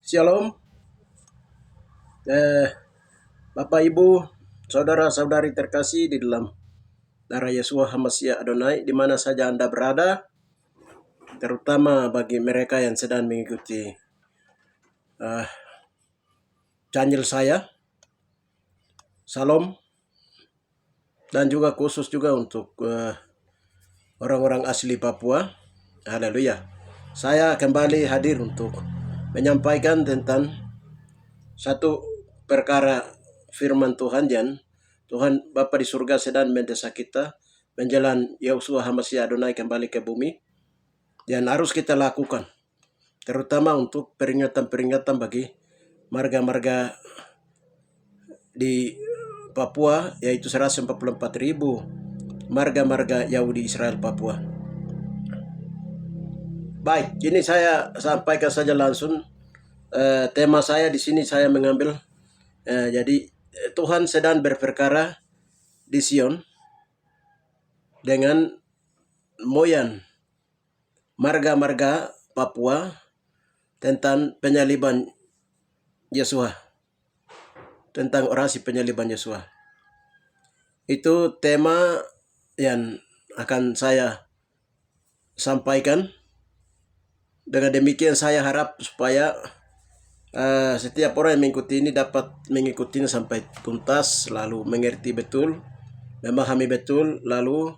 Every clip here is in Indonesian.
Shalom, eh, Bapak Ibu, saudara-saudari terkasih di dalam darah Yesua HaMashiach Adonai, di mana saja Anda berada, terutama bagi mereka yang sedang mengikuti uh, channel saya. Salam, dan juga khusus juga untuk orang-orang asli Papua. Haleluya. Saya kembali hadir untuk menyampaikan tentang satu perkara firman Tuhan yang Tuhan Bapa di surga sedang mendesak kita menjelang Yeshua HaMashiach Adonai kembali ke bumi, dan harus kita lakukan, terutama untuk peringatan-peringatan bagi marga-marga di Papua, yaitu 144.000 marga-marga Yahudi Israel Papua. Baik, ini saya sampaikan saja langsung. Tema saya di sini saya mengambil, jadi Tuhan sedang berperkara di Sion dengan moyan marga-marga Papua tentang penyaliban Yesua, tentang orasi penyaliban Yesua. Itu tema yang akan saya sampaikan. Dengan demikian saya harap supaya setiap orang yang mengikuti ini dapat mengikutinya sampai tuntas, lalu mengerti betul, memahami betul, lalu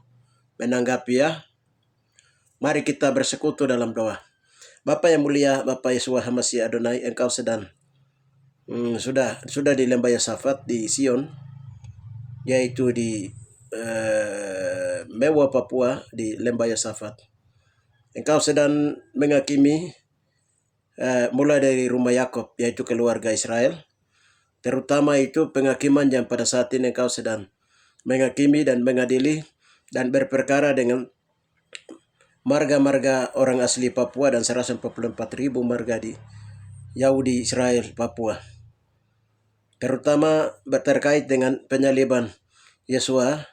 menanggapi ya. Mari kita bersekutu dalam doa. Bapa yang mulia, Bapa Yesua HaMashiach Adonai, Engkau sedang sudah di lembah Yosafat di Sion, yaitu di Mewa Papua, di lembah Yosafat. Engkau sedang menghakimi mulai dari rumah Yakub, yaitu keluarga Israel. Terutama itu penghakiman yang pada saat ini Engkau sedang menghakimi dan mengadili dan berperkara dengan marga-marga orang asli Papua dan 144.000 marga di Yahudi Israel Papua. Terutama terkait dengan penyaliban Yesua,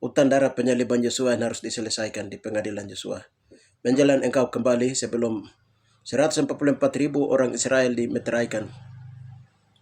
utang darah penyaliban Yesua yang harus diselesaikan di pengadilan Yesua. Menjelang Engkau kembali sebelum 144.000 orang Israel dimeteraikan.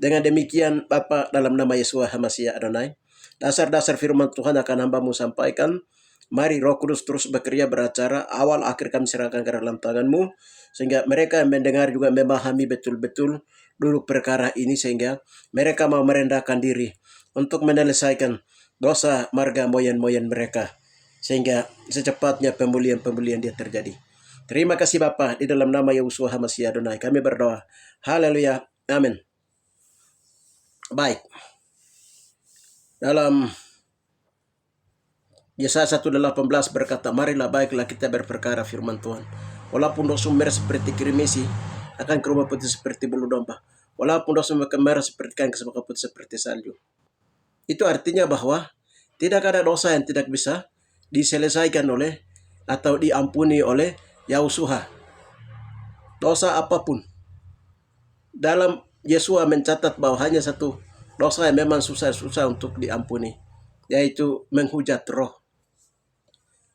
Dengan demikian, Bapa, dalam nama Yesua HaMashiach Adonai, dasar-dasar firman Tuhan akan hamba-Mu sampaikan. Mari Roh Kudus terus bekerja beracara, awal akhir kami serahkan ke dalam tangan-Mu, sehingga mereka yang mendengar juga memahami betul-betul duduk perkara ini, sehingga mereka mau merendahkan diri untuk menyelesaikan dosa marga moyan-moyan mereka, sehingga secepatnya pemulihan-pemulihan dia terjadi. Terima kasih Bapa, di dalam nama Yeshua HaMashiach Adonai kami berdoa. Haleluya. Amin. Baik. Dalam Yesaya 1:18 berkata, marilah baiklah kita berperkara firman Tuhan. Walaupun dosa merah seperti kirimisi, akan kerubah putih seperti bulu domba. Walaupun dosa merah seperti kain, maka putih seperti salju. Itu artinya bahwa tidak ada dosa yang tidak bisa diselesaikan oleh atau diampuni oleh Yahushua. Dosa apapun. Dalam Yesua mencatat bahwa hanya satu dosa yang memang susah untuk diampuni, yaitu menghujat roh.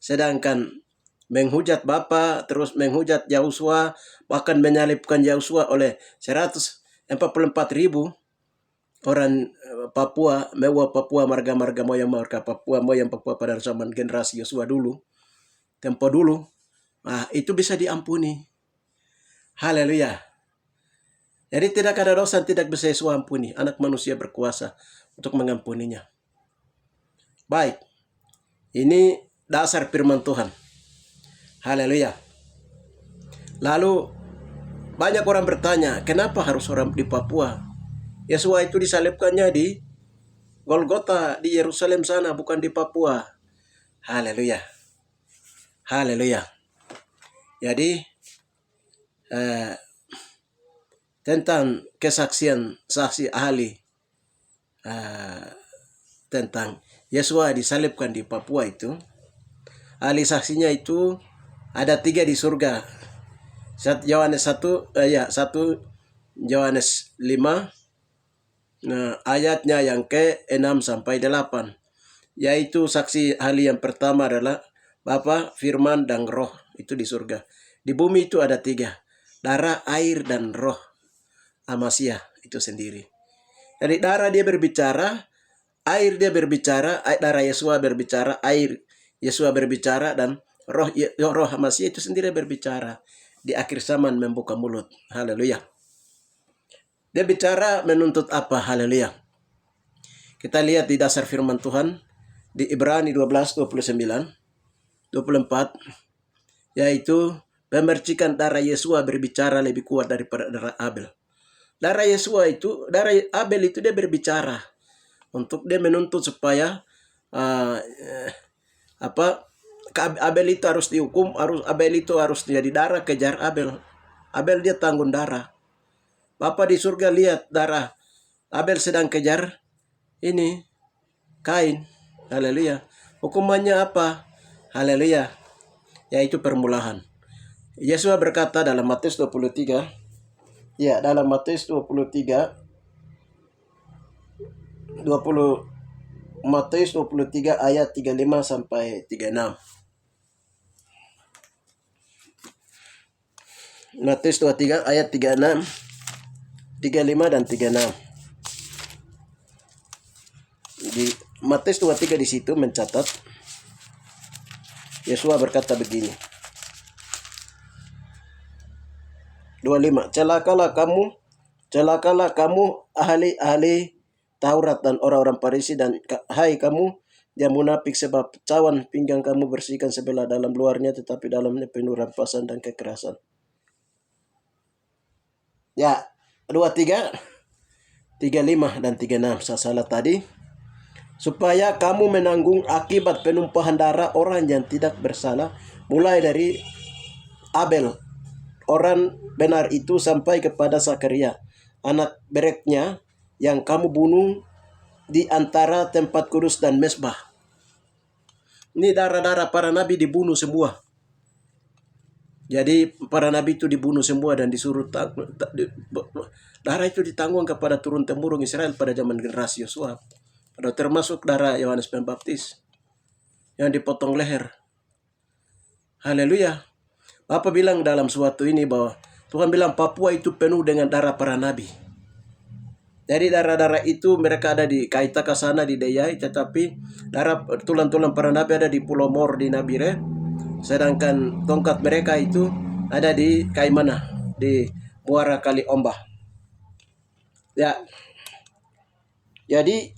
Sedangkan menghujat Bapa, terus menghujat Yahushua, bahkan menyalibkan Yahushua oleh 144.000 orang Papua, Mewa Papua, marga-marga moyang Papua pada zaman generasi Yosua dulu, tempo dulu, itu bisa diampuni. Haleluya. Jadi tidak ada dosa yang tidak bisa Yesus ampuni. Anak manusia berkuasa untuk mengampuninya. Baik, ini dasar firman Tuhan. Haleluya. Lalu banyak orang bertanya, kenapa harus orang di Papua? Yesus itu disalibkannya di Golgota, di Yerusalem sana, bukan di Papua. Haleluya. Haleluya. Jadi tentang kesaksian saksi ahli tentang Yesua disalibkan di Papua itu, ahli saksinya itu ada 3 di surga. 1 Yohanes 5 ayatnya yang ke-6 sampai 8, yaitu saksi ahli yang pertama adalah Bapa, Firman, dan Roh, itu di surga. Di bumi itu ada 3, darah, air, dan roh. Amasya itu sendiri. Jadi darah dia berbicara, air dia berbicara, darah Yesua berbicara, air Yesua berbicara, dan roh Amasya itu sendiri berbicara. Di akhir zaman membuka mulut. Haleluya. Dia bicara menuntut apa? Haleluya. Kita lihat di dasar firman Tuhan di Ibrani 12:29-24, yaitu pemercikan darah Yesua berbicara lebih kuat daripada darah Abel. Darah Abel itu dia berbicara untuk dia menuntut supaya Abel itu harus dihukum, Abel itu harus jadi darah, kejar Abel. Abel dia tanggung darah. Bapa di surga lihat darah Abel sedang kejar ini Kain. Haleluya. Hukumannya apa? Haleluya. Yaitu permulaan. Yesus berkata dalam Matius 23. Ya, dalam Matius 23 ayat 35 sampai 36. Matius 23 ayat 36, 35 dan 36. Di Matius 23 di situ mencatat Yesus berkata begini. 25. Celakalah kamu ahli-ahli Taurat dan orang-orang Farisi, dan hai kamu yang munafik, sebab cawan pinggang kamu bersihkan sebelah dalam luarnya, tetapi dalamnya penuh rampasan dan kekerasan. Ya, 23, 35 dan 36. Saya salah tadi. Supaya kamu menanggung akibat penumpahan darah orang yang tidak bersalah, mulai dari Abel, orang benar itu, sampai kepada Zakaria, anak bereknya, yang kamu bunuh di antara tempat kudus dan mesbah. Ini darah-darah para nabi dibunuh semua. Jadi para nabi itu dibunuh semua dan disuruh darah itu ditanggung kepada turun-temurun Israel pada zaman generasi Yosua. Ada termasuk darah Yohanes Pembaptis yang dipotong leher. Haleluya. Bapak bilang dalam suatu ini bahwa Tuhan bilang Papua itu penuh dengan darah para nabi. Jadi darah-darah itu mereka ada di Kaitaka sana di Deyai, tetapi darah tulang-tulang para nabi ada di Pulau Mor di Nabire. Sedangkan tongkat mereka itu ada di Kaimana, di Muara Kali Ombah. Ya. Jadi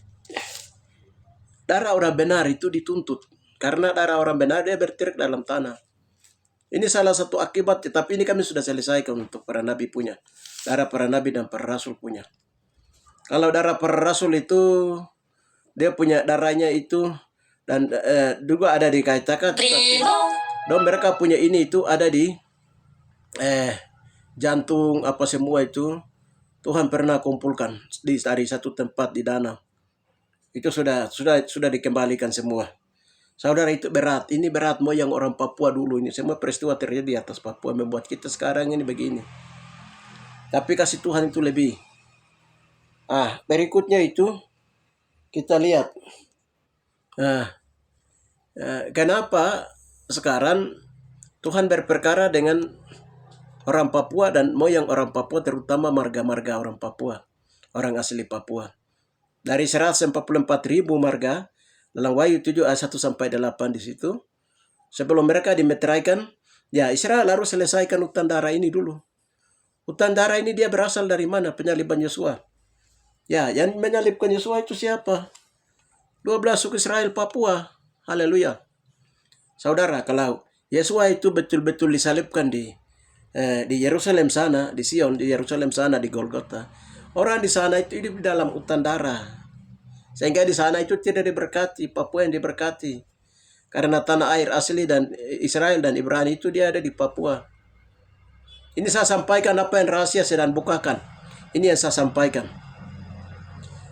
darah orang benar itu dituntut. Karena darah orang benar dia bertirik dalam tanah. Ini salah satu akibat, tetapi ini kami sudah selesaikan untuk para nabi punya. Darah para nabi dan para rasul punya. Kalau darah para rasul itu, dia punya darahnya itu, dan juga ada di Kaitaka. Dan mereka punya ini itu ada di jantung apa semua itu. Tuhan pernah kumpulkan dari satu tempat di danau. Itu sudah dikembalikan semua. Saudara, itu berat. Ini berat moyang orang Papua dulu ini. Semua peristiwa terjadi di atas Papua membuat kita sekarang ini begini. Tapi kasih Tuhan itu lebih. Berikutnya itu kita lihat. Kenapa sekarang Tuhan berperkara dengan orang Papua dan moyang orang Papua, terutama marga-marga orang Papua, orang asli Papua. Dari 144.000 marga dalam Wahyu 7 ayat 1 sampai 8 di situ. Sebelum mereka dimeteraikan, ya Israel harus selesaikan hutan darah ini dulu. Hutan darah ini dia berasal dari mana? Penyaliban Yosua. Ya, yang menyalibkan Yosua itu siapa? 12 suku Israel Papua. Haleluya. Saudara, kalau Yosua itu betul-betul disalibkan di Yerusalem sana, di Sion, di Yerusalem sana, di Golgota, orang di sana itu hidup di dalam hutan darah. Sehingga di sana itu tidak diberkati, Papua yang diberkati. Karena tanah air asli dan Israel dan Ibrani itu dia ada di Papua. Ini saya sampaikan apa yang rahasia sedang bukakan. Ini yang saya sampaikan.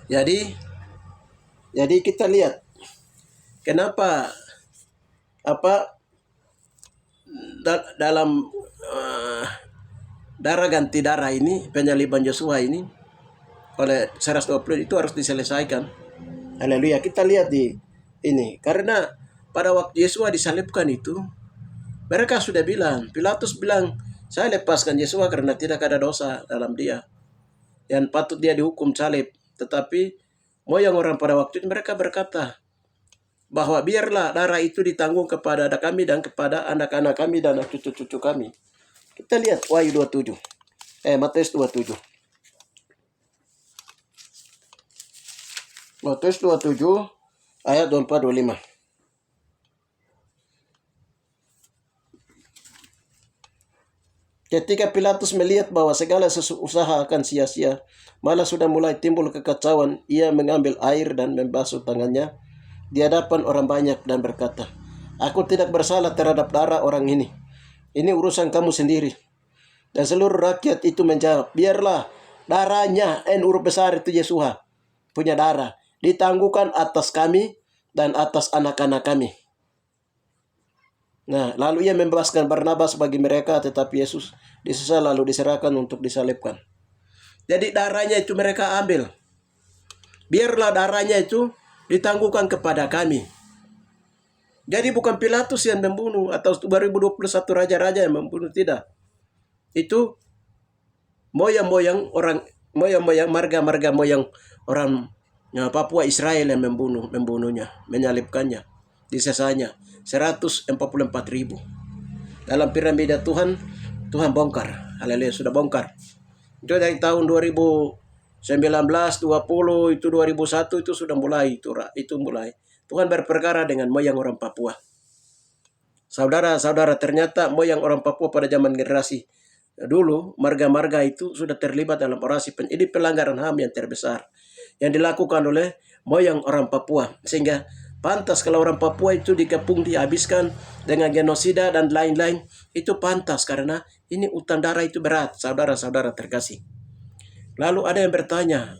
Jadi kita lihat kenapa dalam darah ganti darah ini, penyaliban Yosua ini oleh 120 itu harus diselesaikan. Haleluya. Kita lihat di ini. Karena pada waktu Yesua disalibkan itu, mereka sudah bilang, Pilatus bilang, saya lepaskan Yesua karena tidak ada dosa dalam dia. yang patut dia dihukum salib. Tetapi moyang orang pada waktu itu mereka berkata bahwa biarlah darah itu ditanggung kepada kami dan kepada anak-anak kami dan cucu-cucu kami. Kita lihat Wahyu 27. Matius 27. Matius 27 ayat 24-25. Ketika Pilatus melihat bahwa segala usaha akan sia-sia, malah sudah mulai timbul kekacauan, ia mengambil air dan membasuh tangannya di hadapan orang banyak dan berkata, "Aku tidak bersalah terhadap darah orang ini. Ini urusan kamu sendiri." Dan seluruh rakyat itu menjawab, "Biarlah darahnya, huruf besar itu Yesua punya darah, ditangguhkan atas kami dan atas anak-anak kami." Nah, lalu ia membebaskan Barnabas bagi mereka, tetapi Yesus disesal lalu diserahkan untuk disalibkan. Jadi darahnya itu mereka ambil. Biarlah darahnya itu ditangguhkan kepada kami. Jadi bukan Pilatus yang membunuh atau 2021 raja-raja yang membunuh, tidak. Itu moyang-moyang marga-marga moyang orang Papua Israel yang membunuhnya, menyalibkannya, disesanya 144.000. Dalam piramida Tuhan bongkar. Haleluya, sudah bongkar. Itu dari tahun 2019, 20, itu 2001 itu sudah mulai itu mulai. Tuhan berperkara dengan moyang orang Papua. Saudara-saudara, ternyata moyang orang Papua pada zaman generasi dulu, marga-marga itu sudah terlibat dalam orasi ini pelanggaran HAM yang terbesar yang dilakukan oleh moyang orang Papua, sehingga pantas kalau orang Papua itu dikepung, dihabiskan dengan genosida dan lain-lain. Itu pantas karena ini utang darah itu berat, saudara-saudara terkasih. Lalu ada yang bertanya,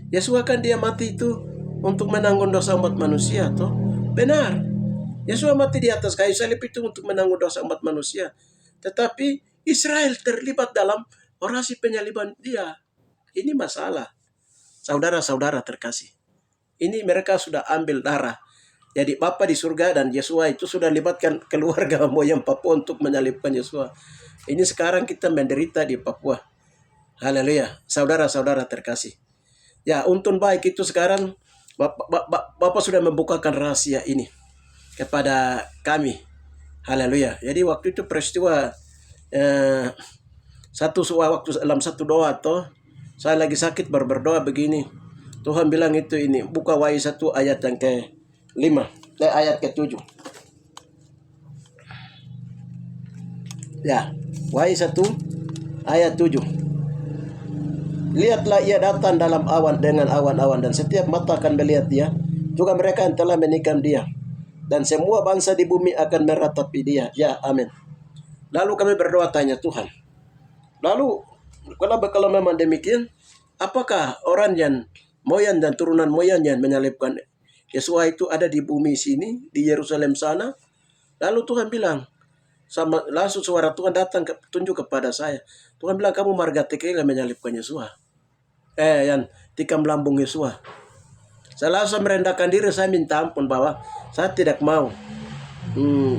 Yesus kan dia mati itu untuk menanggung dosa umat manusia, toh? Benar. Yesus mati di atas kayu salib itu untuk menanggung dosa umat manusia. Tetapi Israel terlibat dalam orasi penyaliban dia. Ini masalah. Saudara-saudara terkasih. Ini mereka sudah ambil darah. Jadi Bapa di surga dan Yesua itu sudah libatkan keluarga moyang Papua untuk menyalibkan Yesua. Ini sekarang kita menderita di Papua. Haleluya. Saudara-saudara terkasih. Ya, untung baik itu sekarang Bapak sudah membukakan rahasia ini kepada kami. Haleluya. Jadi waktu itu peristiwa waktu dalam satu doa toh, saya lagi sakit berdoa begini. Tuhan bilang itu ini, buka Wahyu 1 ayat yang ke-5, ayat ke-7. Ya, Wahyu 1 ayat 7. Lihatlah ia datang dalam awan dengan awan-awan dan setiap mata akan melihat dia, juga mereka yang telah menikam dia. Dan semua bangsa di bumi akan meratapi dia. Ya, amin. Lalu kami berdoa tanya Tuhan. Lalu kalau memang demikian, apakah orang yang moyang dan turunan moyang yang menyalibkan Yesua itu ada di bumi sini, di Yerusalem sana? Lalu Tuhan bilang, langsung suara Tuhan datang tunjuk kepada saya. Tuhan bilang, kamu marga TKG menyalibkan Yesua. Yang tikam lambung Yesua. Saya langsung merendahkan diri, saya minta ampun bahwa saya tidak mau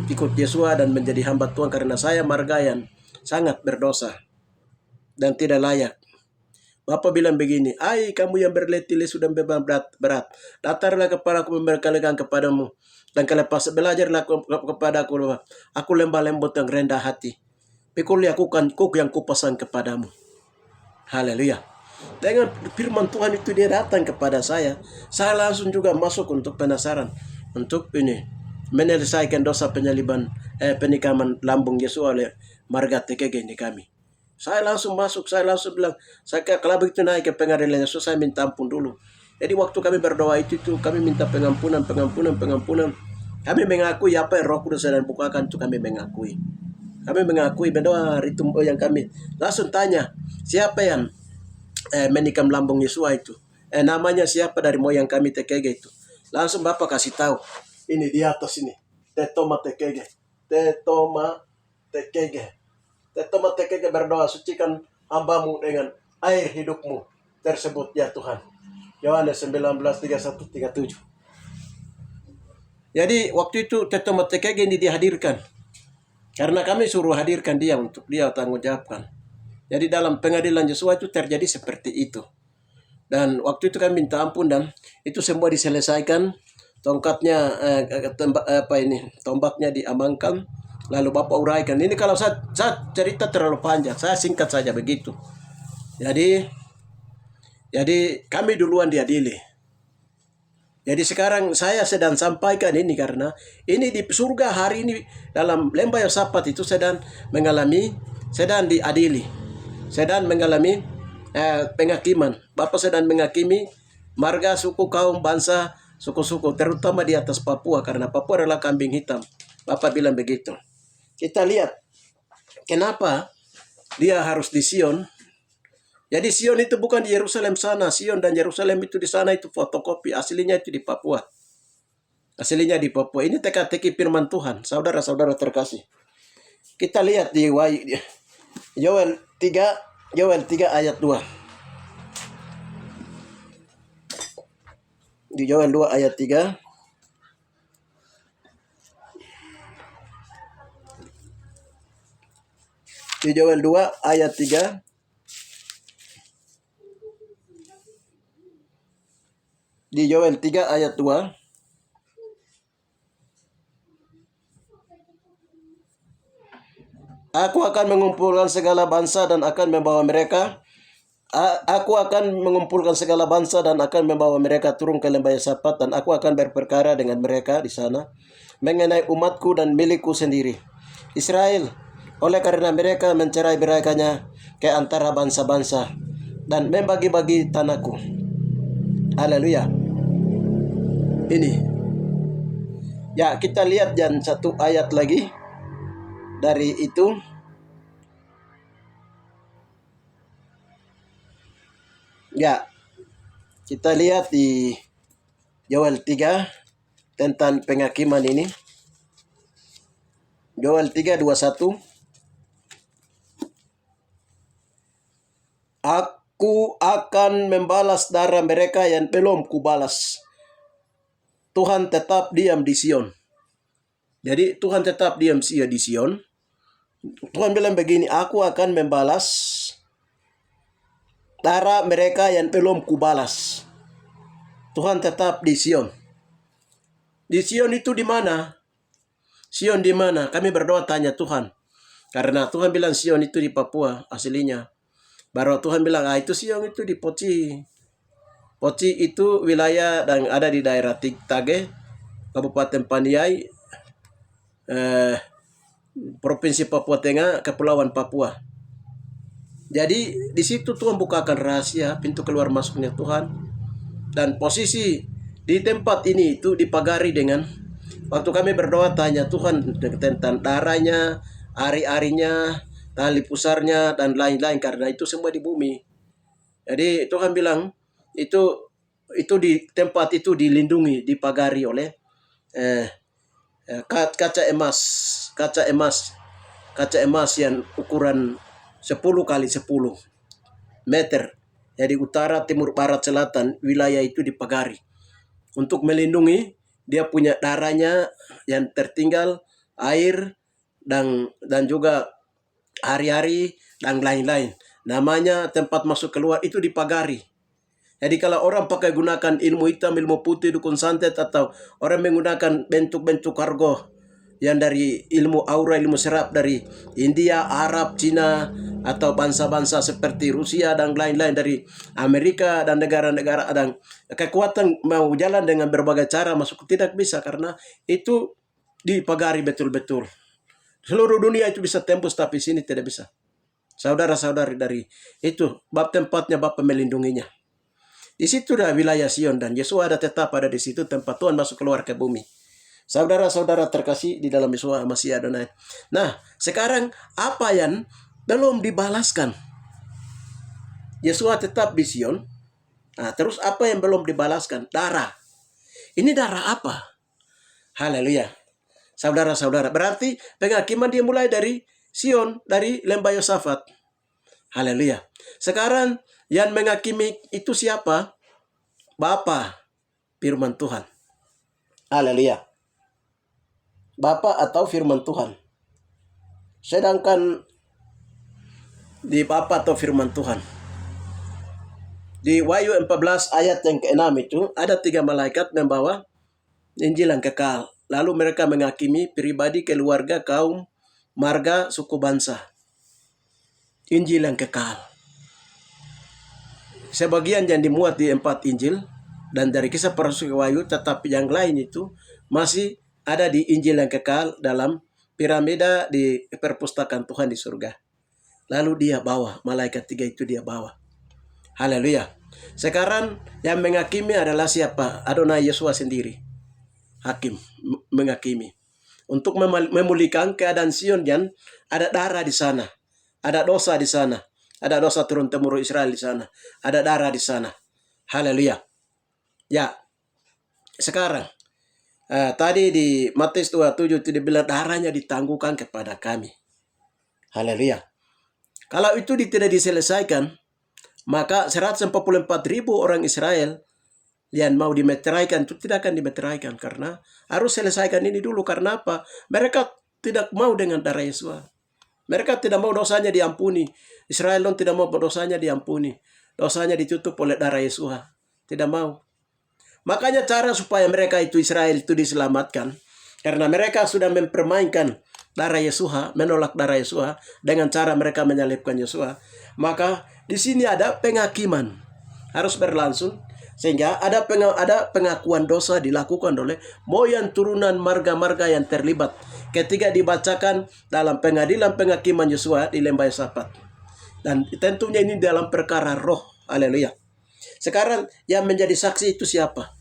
ikut Yesua dan menjadi hamba Tuhan karena saya marga yang sangat berdosa dan tidak layak. Bapak bilang begini, kamu yang berletih sudah beban berat, datanglah kepadaku memberikan kepadamu, dan kelepas belajarlah kepadaku, aku lembah lembut yang rendah hati, pikul lakukan kuk yang kupasang kepadamu. Haleluya. Dengan firman Tuhan itu dia datang kepada saya langsung juga masuk untuk penasaran, untuk ini menyelesaikan dosa penyaliban penikaman lambung Yesus oleh marga TKG ini kami. Saya langsung masuk, saya langsung bilang, kalau begitu naik ke pengadilan Yesus, saya minta ampun dulu. Jadi waktu kami berdoa itu kami minta pengampunan. Kami mengakui apa yang Roh Kudus sedang bukakan itu kami mengakui. Kami mengakui benar itu yang kami. Langsung tanya, siapa yang menikam lambung Yesus itu? Namanya siapa dari moyang kami TKG itu? Langsung Bapak kasih tahu. Ini di atas ini. Tetoma TKG. Tetoma TKG berdoa, sucikan hambamu dengan air hidupmu tersebut ya Tuhan. Yohanes 19:31-37. Jadi waktu itu Tetoma TKG ini dihadirkan. Karena kami suruh hadirkan dia untuk dia tanggung jawabkan. Jadi dalam pengadilan Yosua itu terjadi seperti itu. Dan waktu itu kami minta ampun dan itu semua diselesaikan. Tongkatnya tombaknya diamankan. Lalu Bapak uraikan. Ini kalau saya cerita terlalu panjang, saya singkat saja begitu. Jadi kami duluan diadili. Jadi sekarang saya sedang sampaikan ini karena ini di surga hari ini dalam lembah Yosafat itu sedang diadili, sedang mengalami penghakiman. Bapak sedang menghakimi marga, suku, kaum, bangsa, suku-suku, terutama di atas Papua karena Papua adalah kambing hitam. Bapak bilang begitu. Kita lihat kenapa dia harus di Sion. Jadi Sion itu bukan di Yerusalem sana. Sion dan Yerusalem itu di sana itu fotokopi. Aslinya itu di Papua. Aslinya di Papua. Ini teka-teki firman Tuhan. Saudara-saudara terkasih. Kita lihat di Yoel 3 ayat 2. Di Yoel 2 ayat 3. Di Yoel 2 ayat 3. Di Yoel 3 ayat 2. Aku akan mengumpulkan segala bangsa dan akan membawa mereka. Aku akan mengumpulkan segala bangsa dan akan membawa mereka turun ke lembah Yosafat, dan aku akan berperkara dengan mereka di sana mengenai umatku dan milikku sendiri, Israel, oleh karena mereka mencerai-beraikannya ke antara bangsa-bangsa dan membagi-bagi tanahku. Haleluya. Ini. Ya, kita lihat dan satu ayat lagi dari itu. Ya, kita lihat di Yoel 3 tentang penghakiman ini. Yoel 3:21. Aku akan membalas darah mereka yang belum kubalas. Tuhan tetap diam di Sion. Jadi Tuhan tetap diam di Sion. Tuhan bilang begini, aku akan membalas darah mereka yang belum kubalas. Tuhan tetap di Sion. Di Sion itu di mana? Sion di mana? Kami berdoa tanya Tuhan. Karena Tuhan bilang Sion itu di Papua aslinya. Baru Tuhan bilang, itu Sion itu di Poci. Poci itu wilayah dan ada di daerah Tage, Kabupaten Paniai, Provinsi Papua Tengah, Kepulauan Papua. Jadi di situ Tuhan bukakan rahasia pintu keluar masuknya Tuhan. Dan posisi di tempat ini itu dipagari dengan, waktu kami berdoa tanya Tuhan tentang darahnya, ari-arinya, tali pusarnya, dan lain-lain, karena itu semua di bumi. Jadi Tuhan bilang itu di tempat itu dilindungi, dipagari oleh kaca emas yang ukuran 10 kali 10 meter. Jadi utara, timur, barat, selatan wilayah itu dipagari untuk melindungi dia punya darahnya yang tertinggal, air dan juga hari-hari dan lain-lain. Namanya tempat masuk keluar itu dipagari. Jadi kalau orang pakai gunakan ilmu hitam, ilmu putih, dukun santet, atau orang menggunakan bentuk-bentuk kargo yang dari ilmu aura, ilmu serap dari India, Arab, Cina, atau bangsa-bangsa seperti Rusia dan lain-lain dari Amerika dan negara-negara, dan kekuatan mau jalan dengan berbagai cara masuk, tidak bisa karena itu dipagari betul-betul. Seluruh dunia itu bisa tembus, tapi sini tidak bisa. Saudara-saudari, dari itu bab tempatnya Bapa melindunginya. Di situ dah wilayah Sion, dan Yesus ada tetap ada di situ tempat Tuhan masuk keluar ke bumi. Saudara-saudara terkasih di dalam Yesus Masih Adonai. Nah, sekarang apa yang belum dibalaskan? Yesus tetap di Sion. Nah, terus apa yang belum dibalaskan? Darah. Ini darah apa? Haleluya. Saudara-saudara, berarti penghakiman dia mulai dari Sion, dari lembah Yosafat. Haleluya. Sekarang yang menghakimi itu siapa? Bapa, firman Tuhan. Haleluya. Bapa atau firman Tuhan. Sedangkan di apa atau firman Tuhan. Di Wahyu 14 ayat yang ke-6 itu ada 3 malaikat membawa Injil yang kekal. Lalu mereka menghakimi pribadi, keluarga, kaum, marga, suku bangsa. Injil yang kekal. Sebagian yang dimuat di 4 Injil dan dari kisah para rasul Wahyu, tetapi yang lain itu masih ada di Injil yang kekal dalam piramida di perpustakaan Tuhan di surga. Lalu dia bawa, malaikat 3 itu dia bawa. Haleluya. Sekarang yang menghakimi adalah siapa? Adonai Yesus sendiri. Hakim menghakimi. Untuk memulihkan keadaan Sion yang ada darah di sana. Ada dosa di sana. Ada dosa turun-temurun Israel di sana. Ada darah di sana. Haleluya. Ya. Sekarang tadi di Matius 27 itu dibilang darahnya ditangguhkan kepada kami. Haleluya. Kalau itu tidak diselesaikan, maka 144.000 orang Israel yang mau dimeteraikan itu tidak akan dimeteraikan, karena harus selesaikan ini dulu. Karena apa? Mereka tidak mau dengan darah Yesus. Mereka tidak mau dosanya diampuni. Israel tidak mau dosanya diampuni. Dosanya ditutup oleh darah Yesus. Tidak mau. Makanya cara supaya mereka itu Israel itu diselamatkan, karena mereka sudah mempermainkan darah Yesus, menolak darah Yesus dengan cara mereka menyalibkan Yesus. Maka di sini ada penghakiman harus berlangsung, sehingga ada pengakuan dosa dilakukan oleh moyang turunan marga-marga yang terlibat ketika dibacakan dalam pengadilan penghakiman Yesus di lembah Yosafat. Dan tentunya ini dalam perkara roh. Haleluya. Sekarang yang menjadi saksi itu siapa?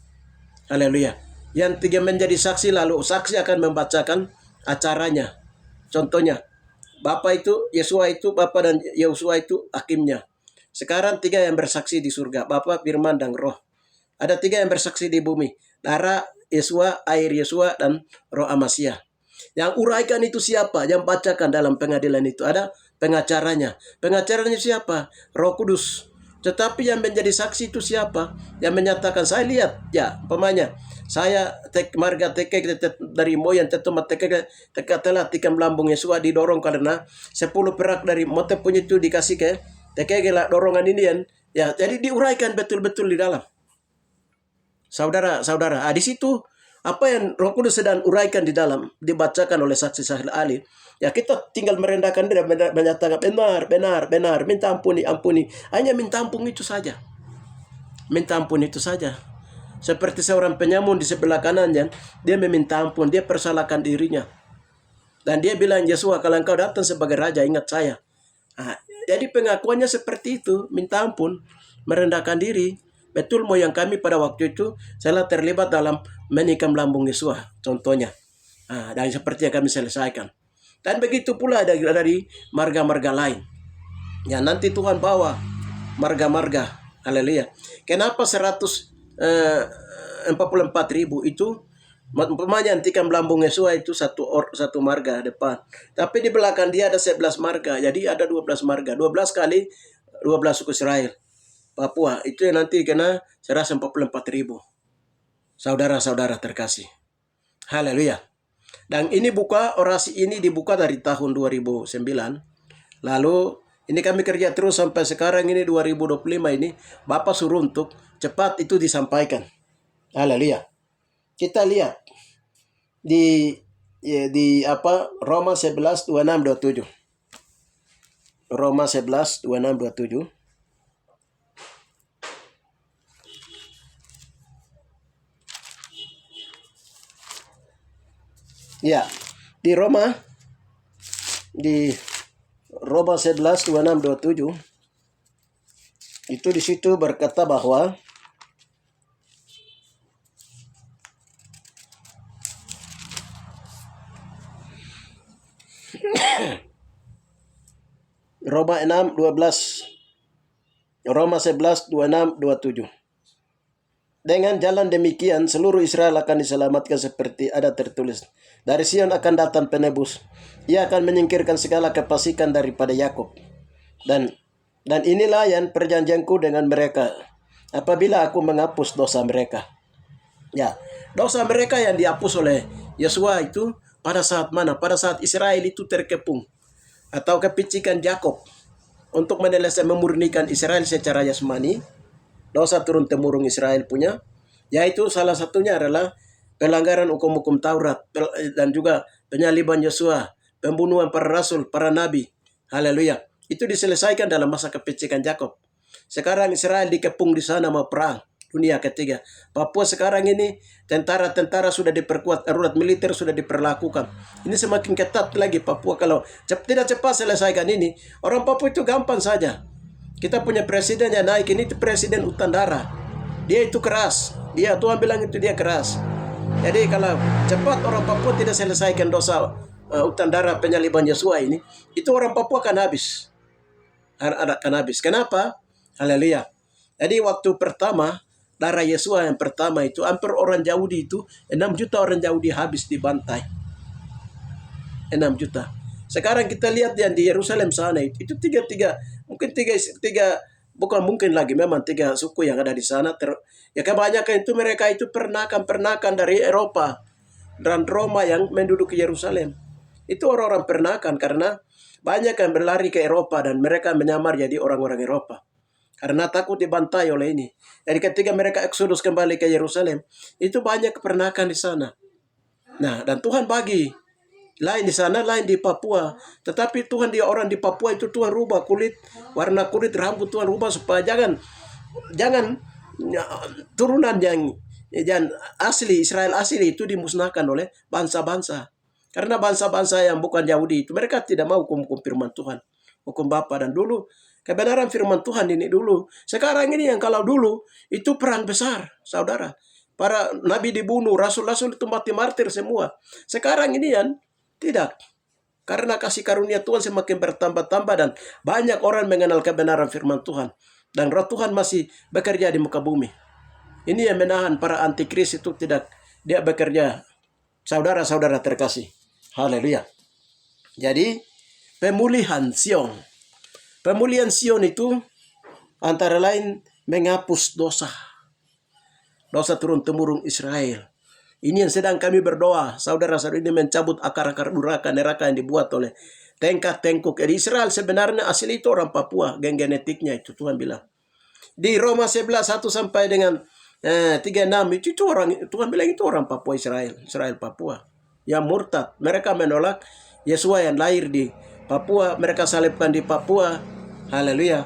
Haleluya. Yang 3 menjadi saksi, lalu saksi akan membacakan acaranya. Contohnya, Bapak itu, Yesua itu, Bapak dan Yosua itu hakimnya. Sekarang 3 yang bersaksi di surga, Bapa, Firman, dan Roh. Ada 3 yang bersaksi di bumi, darah Yesua, air Yesua, dan Roh Amasya. Yang uraikan itu siapa? Yang bacakan dalam pengadilan itu ada pengacaranya. Pengacaranya siapa? Roh Kudus. Tetapi yang menjadi saksi itu siapa? Yang menyatakan, saya lihat, ya, umpamanya, saya marga teke dari moyang tetumat teke telah tikam lambung Yesua didorong karena 10 perak dari mote punya itu dikasih ke teke gelak dorongan ini ya, jadi diuraikan betul-betul di dalam. Saudara, di situ apa yang Roh Kudus sedang uraikan di dalam dibacakan oleh saksi-saksi ahli. Ya, kita tinggal merendahkan diri, menyatakan benar, minta ampuni. Hanya minta ampun itu saja. Minta ampun itu saja. Seperti seorang penyamun di sebelah kanannya, dia meminta ampun, dia persalahkan dirinya. Dan dia bilang, Yesus, kalau engkau datang sebagai raja, ingat saya. Jadi pengakuannya seperti itu, minta ampun, merendahkan diri. Betul moyang kami pada waktu itu salah terlibat dalam menikam lambung Yesus, contohnya. Dan seperti yang kami selesaikan. Dan begitu pula dari marga-marga lain. Ya, nanti Tuhan bawa marga-marga. Haleluya. Kenapa 144.000 itu umpamanya tikam lambung Yesus itu satu marga depan. Tapi di belakang dia ada 11 marga. Jadi ada 12 marga. 12 kali 12 suku Israel. Papua itu yang nanti kena 144.000. Saudara-saudara terkasih. Haleluya. Dan ini orasi ini dibuka dari tahun 2009. Lalu ini kami kerja terus sampai sekarang ini 2025 ini. Bapak suruh untuk cepat itu disampaikan. Haleluya. Kita lihat di Roma 11, 26, 27. Roma 11, 26, 27. Ya, di Roma 11, 26, 27 itu di situ berkata bahwa Roma 6, 12, Roma 11, 26, 27. Dengan jalan demikian, seluruh Israel akan diselamatkan seperti ada tertulis. Dari Sion akan datang penebus. Ia akan menyingkirkan segala kefasikan daripada Yakub. Dan inilah yang perjanjianku dengan mereka, apabila aku menghapus dosa mereka. Ya, dosa mereka yang dihapus oleh Yesua itu pada saat mana? Pada saat Israel itu terkepung atau kepicikan Yakub. untuk menyelesaikan memurnikan Israel secara jasmani, dosa turun-temurun Israel punya, yaitu salah satunya adalah pelanggaran hukum-hukum Taurat dan juga penyaliban Yosua, pembunuhan para rasul, para nabi. Haleluya. Itu diselesaikan dalam masa kepicikan Yakub. Sekarang Israel dikepung di sana mau perang dunia ketiga. Papua sekarang ini tentara-tentara sudah diperkuat, darurat militer sudah diperlakukan. Ini semakin ketat lagi Papua. Kalau tidak cepat selesaikan ini, orang Papua itu gampang saja. Kita punya presiden yang naik ini, itu presiden hutan darah. Dia itu keras. Tuhan bilang itu dia keras. Jadi kalau cepat orang Papua tidak selesaikan dosa hutan darah penyaliban Yosua ini, itu orang Papua akan habis. Akan habis. Kenapa? Haleluya. Jadi waktu pertama, darah Yesua yang pertama itu, hampir orang Yahudi itu, 6 juta orang Yahudi habis dibantai. 6 juta. Sekarang kita lihat yang di Yerusalem sana itu tiga, bukan mungkin lagi, memang 3 suku yang ada di sana. Ya kebanyakan itu mereka itu pernakan dari Eropa dan Roma yang menduduki Yerusalem. Itu orang-orang pernakan karena banyak yang berlari ke Eropa dan mereka menyamar jadi orang-orang Eropa. Karena takut dibantai oleh ini. Jadi ketika mereka eksodus kembali ke Yerusalem, itu banyak kepernakan di sana. Nah, dan Tuhan bagi. Lain di sana, lain di Papua. Tetapi Tuhan dia orang di Papua itu Tuhan rubah warna kulit rambut Tuhan rubah supaya jangan turunan yang asli, Israel asli itu dimusnahkan oleh bangsa-bangsa. Karena bangsa-bangsa yang bukan Yahudi itu, mereka tidak mau hukum firman Tuhan. Hukum Bapa dan dulu kebenaran firman Tuhan ini dulu. Sekarang ini yang kalau dulu itu perang besar, saudara. Para nabi dibunuh, rasul-rasul itu mati martir semua. Sekarang ini kan tidak. Karena kasih karunia Tuhan semakin bertambah-tambah dan banyak orang mengenal kebenaran firman Tuhan. Dan roh Tuhan masih bekerja di muka bumi. Ini yang menahan para antikris itu tidak dia bekerja. Saudara-saudara terkasih. Haleluya. Jadi pemulihan Sion. Pemulihan Sion itu antara lain menghapus dosa. Dosa turun-temurun Israel. Ini yang sedang kami berdoa. Saudara-saudara ini mencabut akar-akar neraka yang dibuat oleh tengkuk. Jadi Israel sebenarnya asli itu orang Papua. Genetiknya itu Tuhan bilang. Di Roma 11, 1 sampai dengan 36 itu orang, Tuhan bilang itu orang Papua Israel Papua. Yang murtad. Mereka menolak Yesua yang lahir di Papua, mereka salibkan di Papua. Haleluya.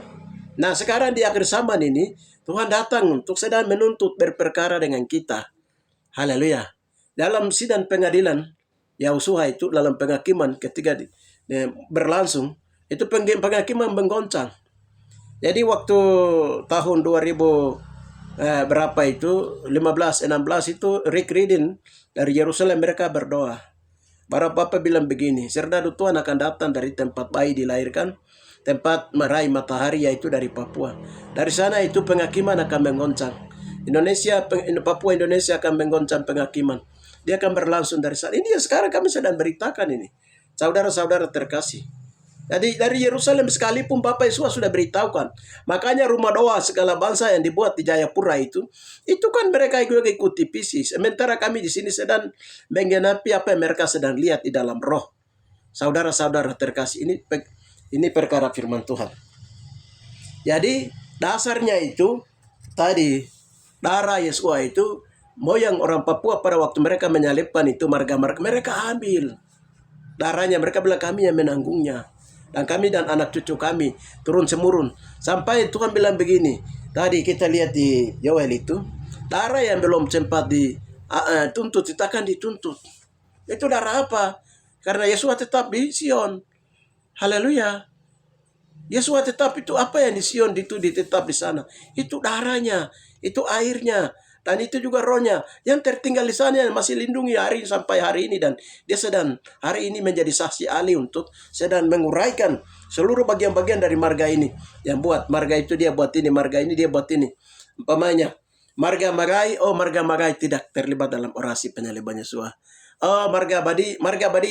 Nah sekarang di akhir zaman ini, Tuhan datang untuk sedang menuntut berperkara dengan kita. Haleluya. Dalam sidang pengadilan, Yahusua itu dalam penghakiman ketika berlangsung, itu penghakiman menggoncang. Jadi waktu tahun 2000 berapa itu, 15, 16 itu Rick Ridin dari Yerusalem mereka berdoa. Para Bapak bilang begini, serdadu Tuhan akan datang dari tempat bayi dilahirkan, tempat meraih matahari yaitu dari Papua. Dari sana itu penghakiman akan menggoncang. Papua Indonesia akan menggoncang penghakiman. Dia akan berlangsung dari sana. Ini yang sekarang kami sedang beritakan ini. Saudara-saudara terkasih. Jadi dari Yerusalem sekalipun Bapak Yesus sudah beritahukan. Makanya rumah doa segala bangsa yang dibuat di Jayapura itu kan mereka juga ikuti visi. Sementara kami di sini sedang menggenapi apa yang mereka sedang lihat di dalam roh. Saudara-saudara terkasih, ini perkara firman Tuhan. Jadi dasarnya itu tadi darah Yesua itu moyang orang Papua pada waktu mereka menyalibkan itu marga-marga mereka ambil darahnya, mereka bilang kami yang menanggungnya. Dan kami dan anak cucu kami turun-semurun. Sampai Tuhan bilang begini. Tadi kita lihat di Yoel itu. Darah yang belum sempat dituntut, kita akan dituntut. Itu darah apa? Karena Yesus tetap di Sion. Haleluya. Yesus tetap itu apa yang di Sion itu ditetap di sana. Itu darahnya. Itu airnya. Dan itu juga rohnya yang tertinggal di sana yang masih lindungi hari sampai hari ini. Dan dia sedang hari ini menjadi saksi ahli untuk sedang menguraikan seluruh bagian-bagian dari marga ini. Yang buat marga itu dia buat ini, marga ini dia buat ini. Umpamanya marga Magai tidak terlibat dalam orasi penyaliban Yesus. Oh marga Abadi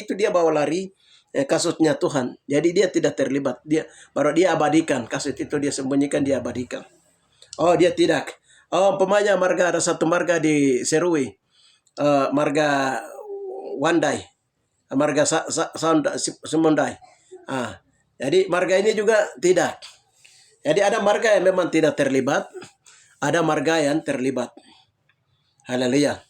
itu dia bawa lari kasusnya Tuhan. Jadi dia tidak terlibat. Baru dia abadikan kasus itu, dia sembunyikan, dia abadikan. Oh dia tidak. Oh, umpamanya marga ada satu marga di Serui, marga Wandai, marga Semondai. Jadi marga ini juga tidak. Jadi ada marga yang memang tidak terlibat, ada marga yang terlibat. Haleluya.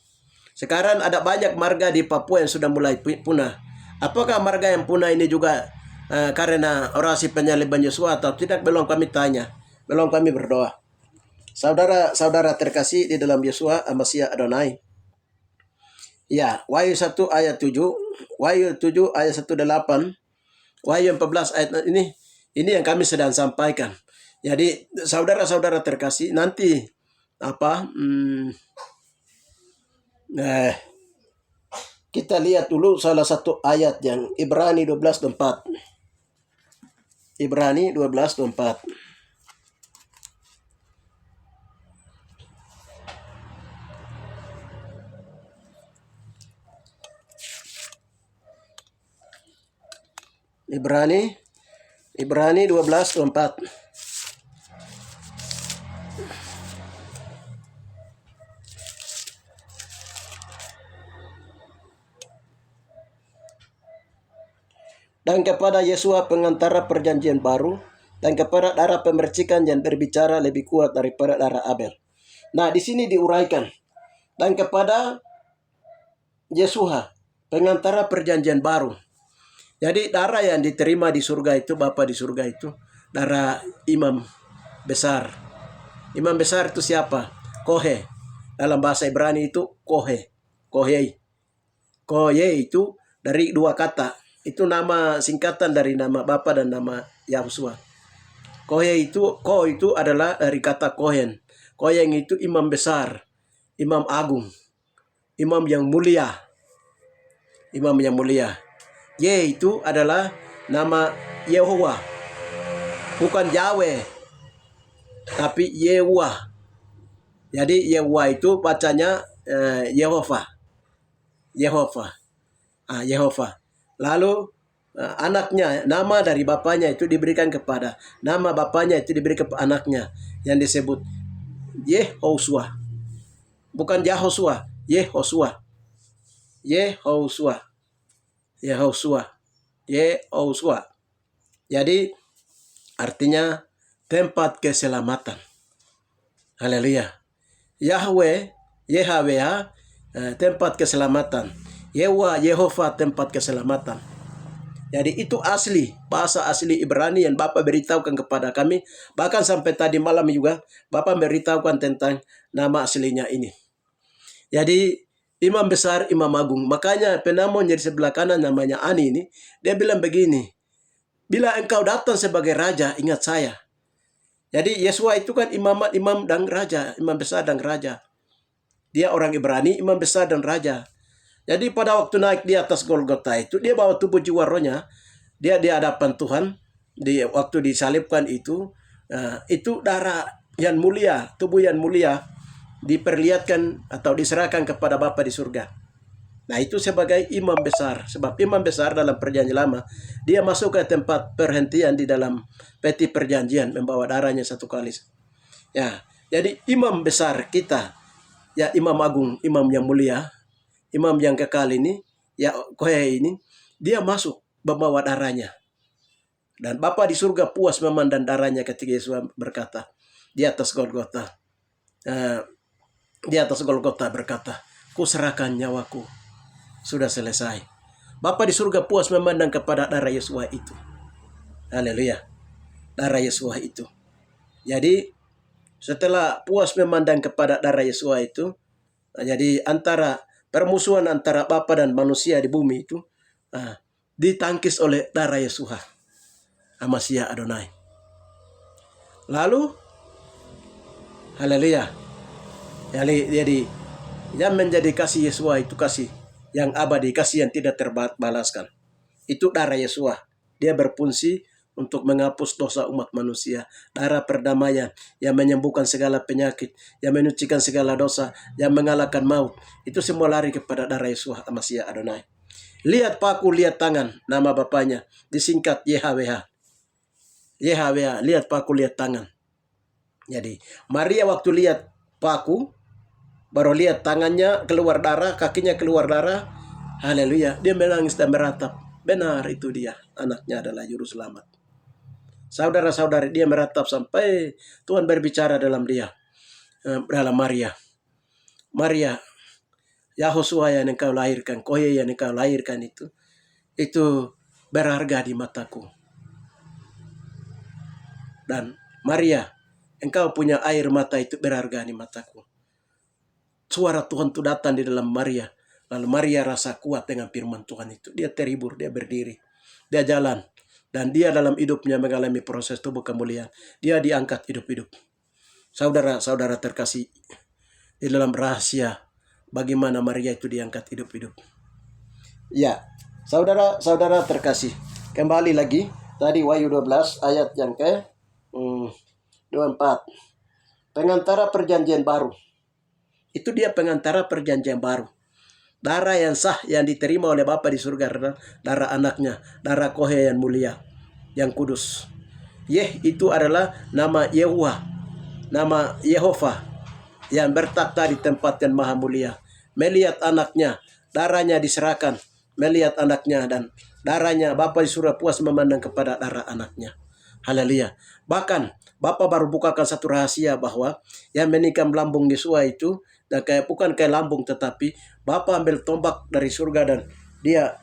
Sekarang ada banyak marga di Papua yang sudah mulai punah. Apakah marga yang punah ini juga karena orasi penyaliban Yosua atau tidak? Belum kami tanya, belum kami berdoa. Saudara-saudara terkasih di dalam Yosua Amasya Adonai. Ya, Wahyu 1 ayat 7, Wahyu 7 ayat 18, Wahyu 14 ayat ini yang kami sedang sampaikan. Jadi saudara-saudara terkasih, nanti kita lihat dulu salah satu ayat yang Ibrani 12:4. Ibrani 12:4. Ibrani 12:4. Dan kepada Yesua pengantara perjanjian baru, dan kepada darah pemercikan yang berbicara lebih kuat daripada darah Abel. Nah, di sini diuraikan. Dan kepada Yesua pengantara perjanjian baru. Jadi darah yang diterima di surga itu, Bapa di surga itu, darah imam besar. Imam besar itu siapa? Kohe. Dalam bahasa Ibrani itu Kohe. Kohe itu dari dua kata. Itu nama singkatan dari nama Bapa dan nama Yahusua. Ko itu adalah dari kata Kohen. Kohen itu imam besar, imam agung, imam yang mulia. Imam yang mulia. Ye itu adalah nama Yehovah. Bukan Yahweh, tapi Yehovah. Jadi Yehovah itu bacanya Yehovah. Yehovah. Lalu anaknya, nama dari bapaknya itu diberikan kepada, nama bapaknya itu diberikan kepada anaknya yang disebut Yehoshua. Bukan Yahosua, Yehoshua. Jadi artinya tempat keselamatan. Haleluya. Yahweh, tempat keselamatan. Yehova tempat keselamatan. Jadi itu asli, bahasa asli Ibrani yang Bapak beritahukan kepada kami. Bahkan sampai tadi malam juga Bapak beritahukan tentang nama aslinya ini. Jadi imam besar, imam agung. Makanya penamon di sebelah kanan namanya Ani ini, dia bilang begini, bila engkau datang sebagai raja, ingat saya. Jadi Yesua itu kan imam dan raja, imam besar dan raja. Dia orang Ibrani, imam besar dan raja. Jadi pada waktu naik di atas Golgota itu, dia bawa tubuh jiwa rohnya, dia di hadapan Tuhan, waktu disalibkan itu darah yang mulia, tubuh yang mulia, diperlihatkan atau diserahkan kepada Bapa di surga. Nah itu sebagai imam besar, sebab imam besar dalam perjanjian lama, dia masuk ke tempat perhentian di dalam peti perjanjian, membawa darahnya satu kali. Ya, jadi imam besar kita, ya imam agung, imam yang mulia, imam yang kekal ini, ya Kohe ini, dia masuk membawa darahnya. Dan Bapa di surga puas memandang darahnya ketika Yesus berkata di atas Golgota. Berkata, ku serahkan nyawaku, sudah selesai. Bapa di surga puas memandang kepada darah Yesus itu. Haleluya. Darah Yesus itu. Jadi setelah puas memandang kepada darah Yesus itu, jadi antara permusuhan antara Bapa dan manusia di bumi itu ditangkis oleh darah Yesus, Amasya Adonai. Lalu, haleluya. Jadi yang menjadi kasih Yesus itu kasih yang abadi, kasih yang tidak terbalaskan. Itu darah Yesus. Dia berfungsi untuk menghapus dosa umat manusia. Darah perdamaian yang menyembuhkan segala penyakit, yang menyucikan segala dosa, yang mengalahkan maut. Itu semua lari kepada darah Yesus, Amasya Adonai. Lihat paku, lihat tangan, nama bapaknya disingkat YHWH. Lihat paku, lihat tangan. Jadi Maria waktu lihat paku, baru lihat tangannya keluar darah, kakinya keluar darah. Haleluya, dia menangis dan meratap. Benar, itu dia, anaknya adalah juru selamat. Saudara-saudara, dia meratap sampai Tuhan berbicara dalam dia, dalam Maria. Maria, Yahosua yang engkau lahirkan, Kohe yang engkau lahirkan itu berharga di mataku. Dan Maria, engkau punya air mata itu berharga di mataku. Suara Tuhan itu datang di dalam Maria. Lalu Maria rasa kuat dengan firman Tuhan itu. Dia terhibur, dia berdiri, dia jalan. Dan dia dalam hidupnya mengalami proses tubuh kemuliaan. Dia diangkat hidup-hidup. Saudara-saudara terkasih, di dalam rahasia bagaimana Maria itu diangkat hidup-hidup. Ya, saudara-saudara terkasih, kembali lagi tadi Wahyu 12 ayat yang ke 24. Pengantara perjanjian baru. Itu dia pengantara perjanjian baru. Darah yang sah yang diterima oleh Bapa di surga, darah anaknya, darah Kohe yang mulia, yang kudus. Itu adalah nama Yehuwa, nama Yehova yang bertakhta di tempat yang maha mulia. Melihat anaknya, darahnya diserahkan. Melihat anaknya dan darahnya, Bapa di surga puas memandang kepada darah anaknya. Haleluya. Bahkan Bapa baru bukakan satu rahasia bahwa yang menikam lambung Yesua itu dan bukan kayak lambung, tetapi Bapa ambil tombak dari surga dan dia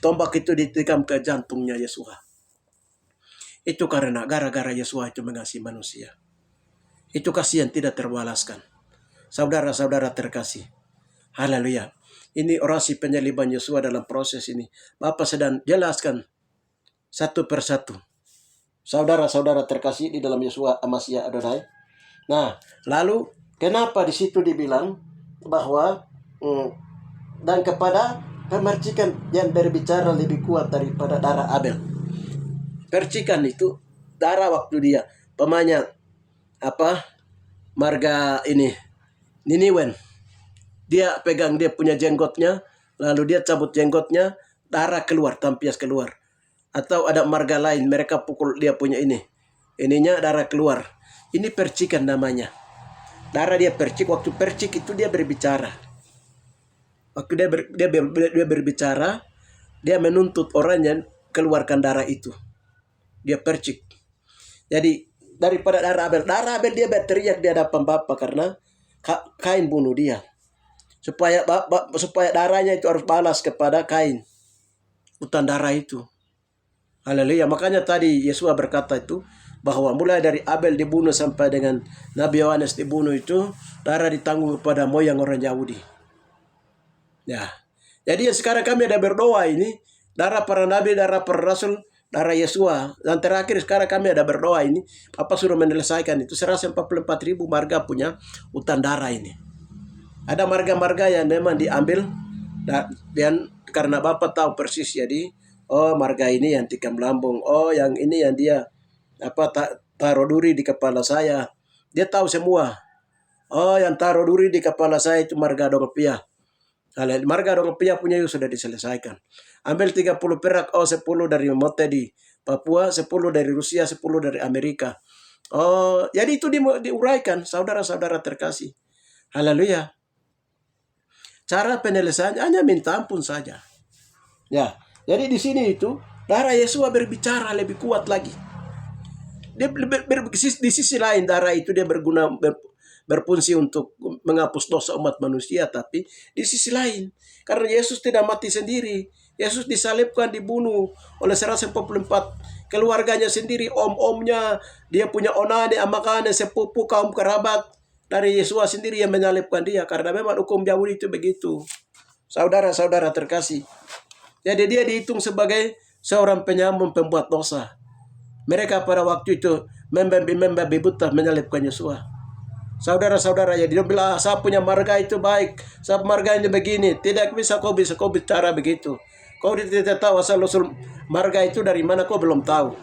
tombak itu ditikam ke jantungnya Yesua. Itu karena gara-gara Yesua itu mengasihi manusia. Itu kasih yang tidak terbalaskan. Saudara-saudara terkasih. Haleluya. Ini orasi penyaliban Yesua dalam proses ini. Bapa sedang jelaskan satu persatu. Saudara-saudara terkasih di dalam Yesua Amasya Adonai. Nah, lalu kenapa di situ dibilang bahwa dan kepada pemercikan yang berbicara lebih kuat daripada darah Abel. Percikan itu darah waktu dia pemanya marga ini Niniwen. Dia pegang dia punya jenggotnya, lalu dia cabut jenggotnya, darah keluar, tampias keluar. Atau ada marga lain, mereka pukul dia punya ininya darah keluar. Ini percikan namanya. Darah dia percik, waktu percik itu dia berbicara. Waktu dia berbicara, dia menuntut orang yang keluarkan darah itu. Dia percik. Jadi daripada darah Abel dia berteriak di hadapan Bapa karena Kain bunuh dia. Supaya darahnya itu harus balas kepada Kain. Hutan darah itu. Haleluya. Makanya tadi Yesua berkata itu bahwa mulai dari Abel dibunuh sampai dengan Nabi Yohanes dibunuh itu darah ditanggung kepada moyang orang Yahudi. Ya. Jadi sekarang kami ada berdoa ini darah para nabi, darah para rasul, darah Yesua. Dan terakhir sekarang kami ada berdoa ini Bapak suruh menyelesaikan itu 144.000 marga punya hutan darah ini. Ada marga-marga yang memang diambil dan karena Bapak tahu persis, jadi marga ini yang tikam lambung, yang ini yang dia taruh duri di kepala saya. Dia tahu semua. Yang taruh duri di kepala saya itu marga Dongopia. Marga Dongopia punya itu sudah diselesaikan. Ambil 30 perak, 10 dari Mote di Papua, 10 dari Rusia, 10 dari Amerika. Jadi itu diuraikan, saudara-saudara terkasih. Haleluya. Cara penyelesaiannya hanya minta ampun saja. Ya, jadi di sini itu darah Yesua berbicara lebih kuat lagi. Dia di sisi lain darah itu dia berfungsi untuk menghapus dosa umat manusia, tapi di sisi lain karena Yesus tidak mati sendiri, Yesus disalibkan, dibunuh oleh 144 keluarganya sendiri, om-omnya, dia punya onane, amakane, sepupu, kaum kerabat dari Yesus sendiri yang menyalibkan dia karena memang hukum Yahudi itu begitu. Saudara-saudara terkasih. Jadi dia dihitung sebagai seorang penyambung pembuat dosa. Mereka pada waktu itu membabi buta menyalibkan Yesua. Saudara-saudara, ya dia bilang saya punya marga itu baik, saya marganya begini. Tidak bisa kau bicara begitu. Kau tidak tahu asal-usul marga itu dari mana, kau belum tahu.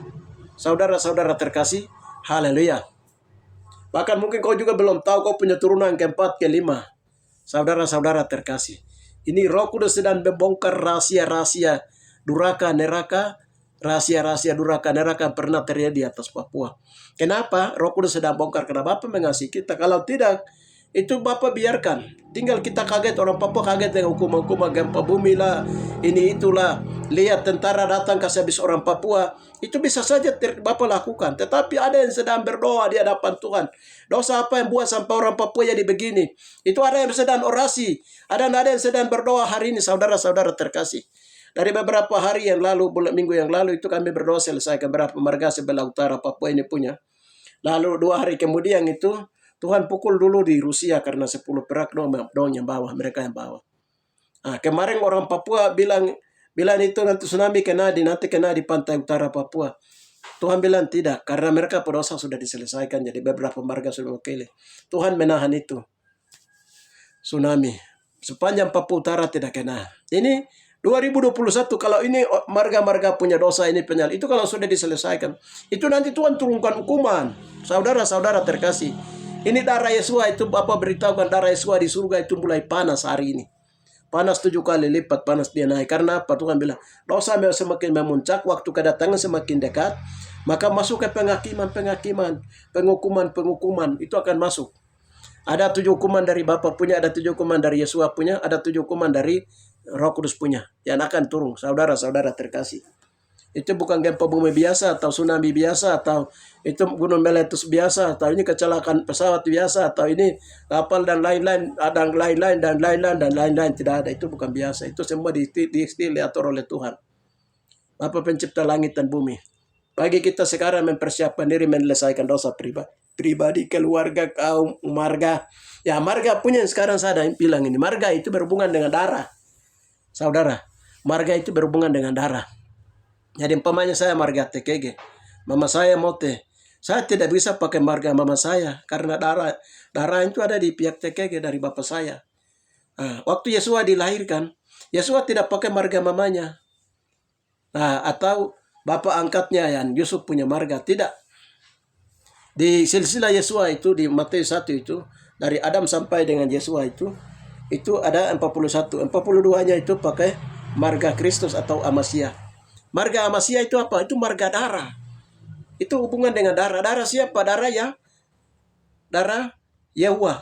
Saudara-saudara terkasih, haleluya. Bahkan mungkin kau juga belum tahu kau punya turunan keempat, kelima. Saudara-saudara terkasih. Ini Roh Kudus sedang membongkar rahasia-rahasia duraka neraka, rahasia-rahasia duraka neraka pernah terjadi di atas Papua. Kenapa? Roh Kudus sedang bongkar karena Bapa mengasihi kita. Kalau tidak, Itu Bapak biarkan. Tinggal kita kaget, orang Papua kaget dengan hukuman-hukuman gempa bumi lah, ini itulah. Lihat tentara datang kasih habis orang Papua. Itu bisa saja Bapak lakukan. Tetapi ada yang sedang berdoa di hadapan Tuhan. Dosa apa yang buat sampai orang Papua jadi begini? Itu ada yang sedang orasi. Ada yang sedang berdoa hari ini, saudara-saudara terkasih. Dari beberapa hari yang lalu, minggu yang lalu itu kami berdoa selesaikan beberapa marga sebelah utara Papua ini punya. Lalu 2 hari kemudian itu Tuhan pukul dulu di Rusia karena 10 perak dong yang bawah, mereka yang bawah. Nah, kemarin orang Papua bilang itu nanti tsunami nanti kena di pantai utara Papua. Tuhan bilang tidak, karena mereka berdosa sudah diselesaikan, jadi beberapa marga sudah mewakili. Tuhan menahan itu tsunami. Sepanjang Papua Utara tidak kena. Ini 2021 kalau ini marga-marga punya dosa ini itu kalau sudah diselesaikan, itu nanti Tuhan turunkan hukuman. Saudara-saudara terkasih, ini darah Yesus itu Bapak beritahukan darah Yesus di surga itu mulai panas hari ini. Panas 7 kali lipat panas dia naik. Karena apa? Tuhan bilang, dosa semakin memuncak, waktu kedatangan semakin dekat, maka masuk ke penghakiman, penghukuman, itu akan masuk. Ada 7 hukuman dari Bapa punya, ada 7 hukuman dari Yesus punya, ada 7 hukuman dari Roh Kudus punya yang akan turun, saudara-saudara terkasih. Itu bukan gempa bumi biasa atau tsunami biasa atau itu gunung meletus biasa atau ini kecelakaan pesawat biasa atau ini kapal dan lain-lain, tidak ada. Itu bukan biasa. Itu semua diatur oleh Tuhan, Bapa pencipta langit dan bumi. Bagi kita sekarang mempersiapkan diri menyelesaikan dosa pribadi, keluarga, kaum, marga. Ya, marga punya yang sekarang saya bilang ini. Marga itu berhubungan dengan darah. Saudara, marga itu berhubungan dengan darah. Jadi umpamanya saya marga TKG, mama saya Mote. Saya tidak bisa pakai marga mama saya karena darah itu ada di pihak TKG dari bapak saya. Nah, waktu Yesua dilahirkan, Yesua tidak pakai marga mamanya. Nah, atau bapak angkatnya yang Yusuf punya marga, tidak. Di silsilah Yesua itu di Matius 1 itu dari Adam sampai dengan Yesua itu ada 41. 42-nya itu pakai marga Kristus atau Amasya. Marga Amasya itu apa? Itu marga darah. Itu hubungan dengan darah. Darah siapa? Darah Yehuwa.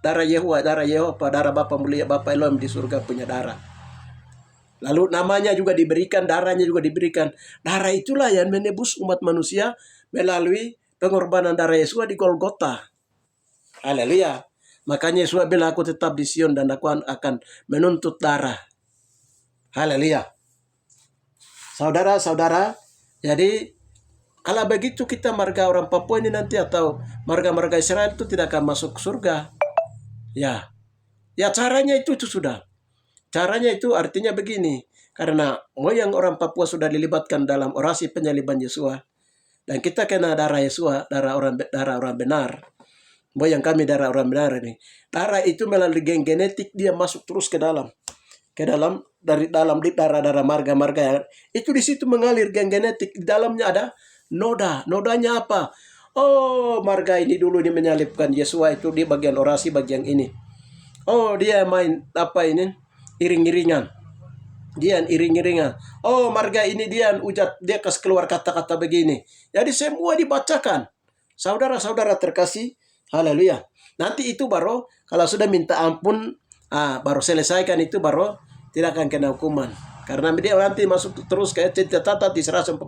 Darah Yehuwa, darah Bapa mulia, Bapa Elohim di surga punya darah. Lalu namanya juga diberikan, darahnya juga diberikan. Darah itulah yang menebus umat manusia melalui pengorbanan darah Yesus di Golgota. Haleluya. Makanya Yesus bilang, aku tetap di Sion dan aku akan menuntut darah. Haleluya. Saudara-saudara, jadi kalau begitu kita marga orang Papua ini nanti atau marga-marga Israel itu tidak akan masuk surga. Ya caranya itu sudah. Caranya itu artinya begini. Karena moyang orang Papua sudah dilibatkan dalam orasi penyaliban Yesua. Dan kita kena darah Yesua, darah orang benar. Moyang kami darah orang benar ini. Darah itu melalui gen genetik dia masuk terus ke dalam dari darah marga-marga itu di situ mengalir gen genetik. Di dalamnya ada nodanya apa? Oh, marga ini dulu dia menyalibkan Yesua itu di bagian orasi bagian ini. Oh, dia main apa ini? Iring-iringan. Oh, marga ini dia kasih keluar kata-kata begini. Jadi semua dibacakan. Saudara-saudara terkasih, haleluya. Nanti itu baru kalau sudah minta ampun, baru selesaikan itu baru tidak akan kena hukuman. Karena dia nanti masuk terus ke catatan di 144.000.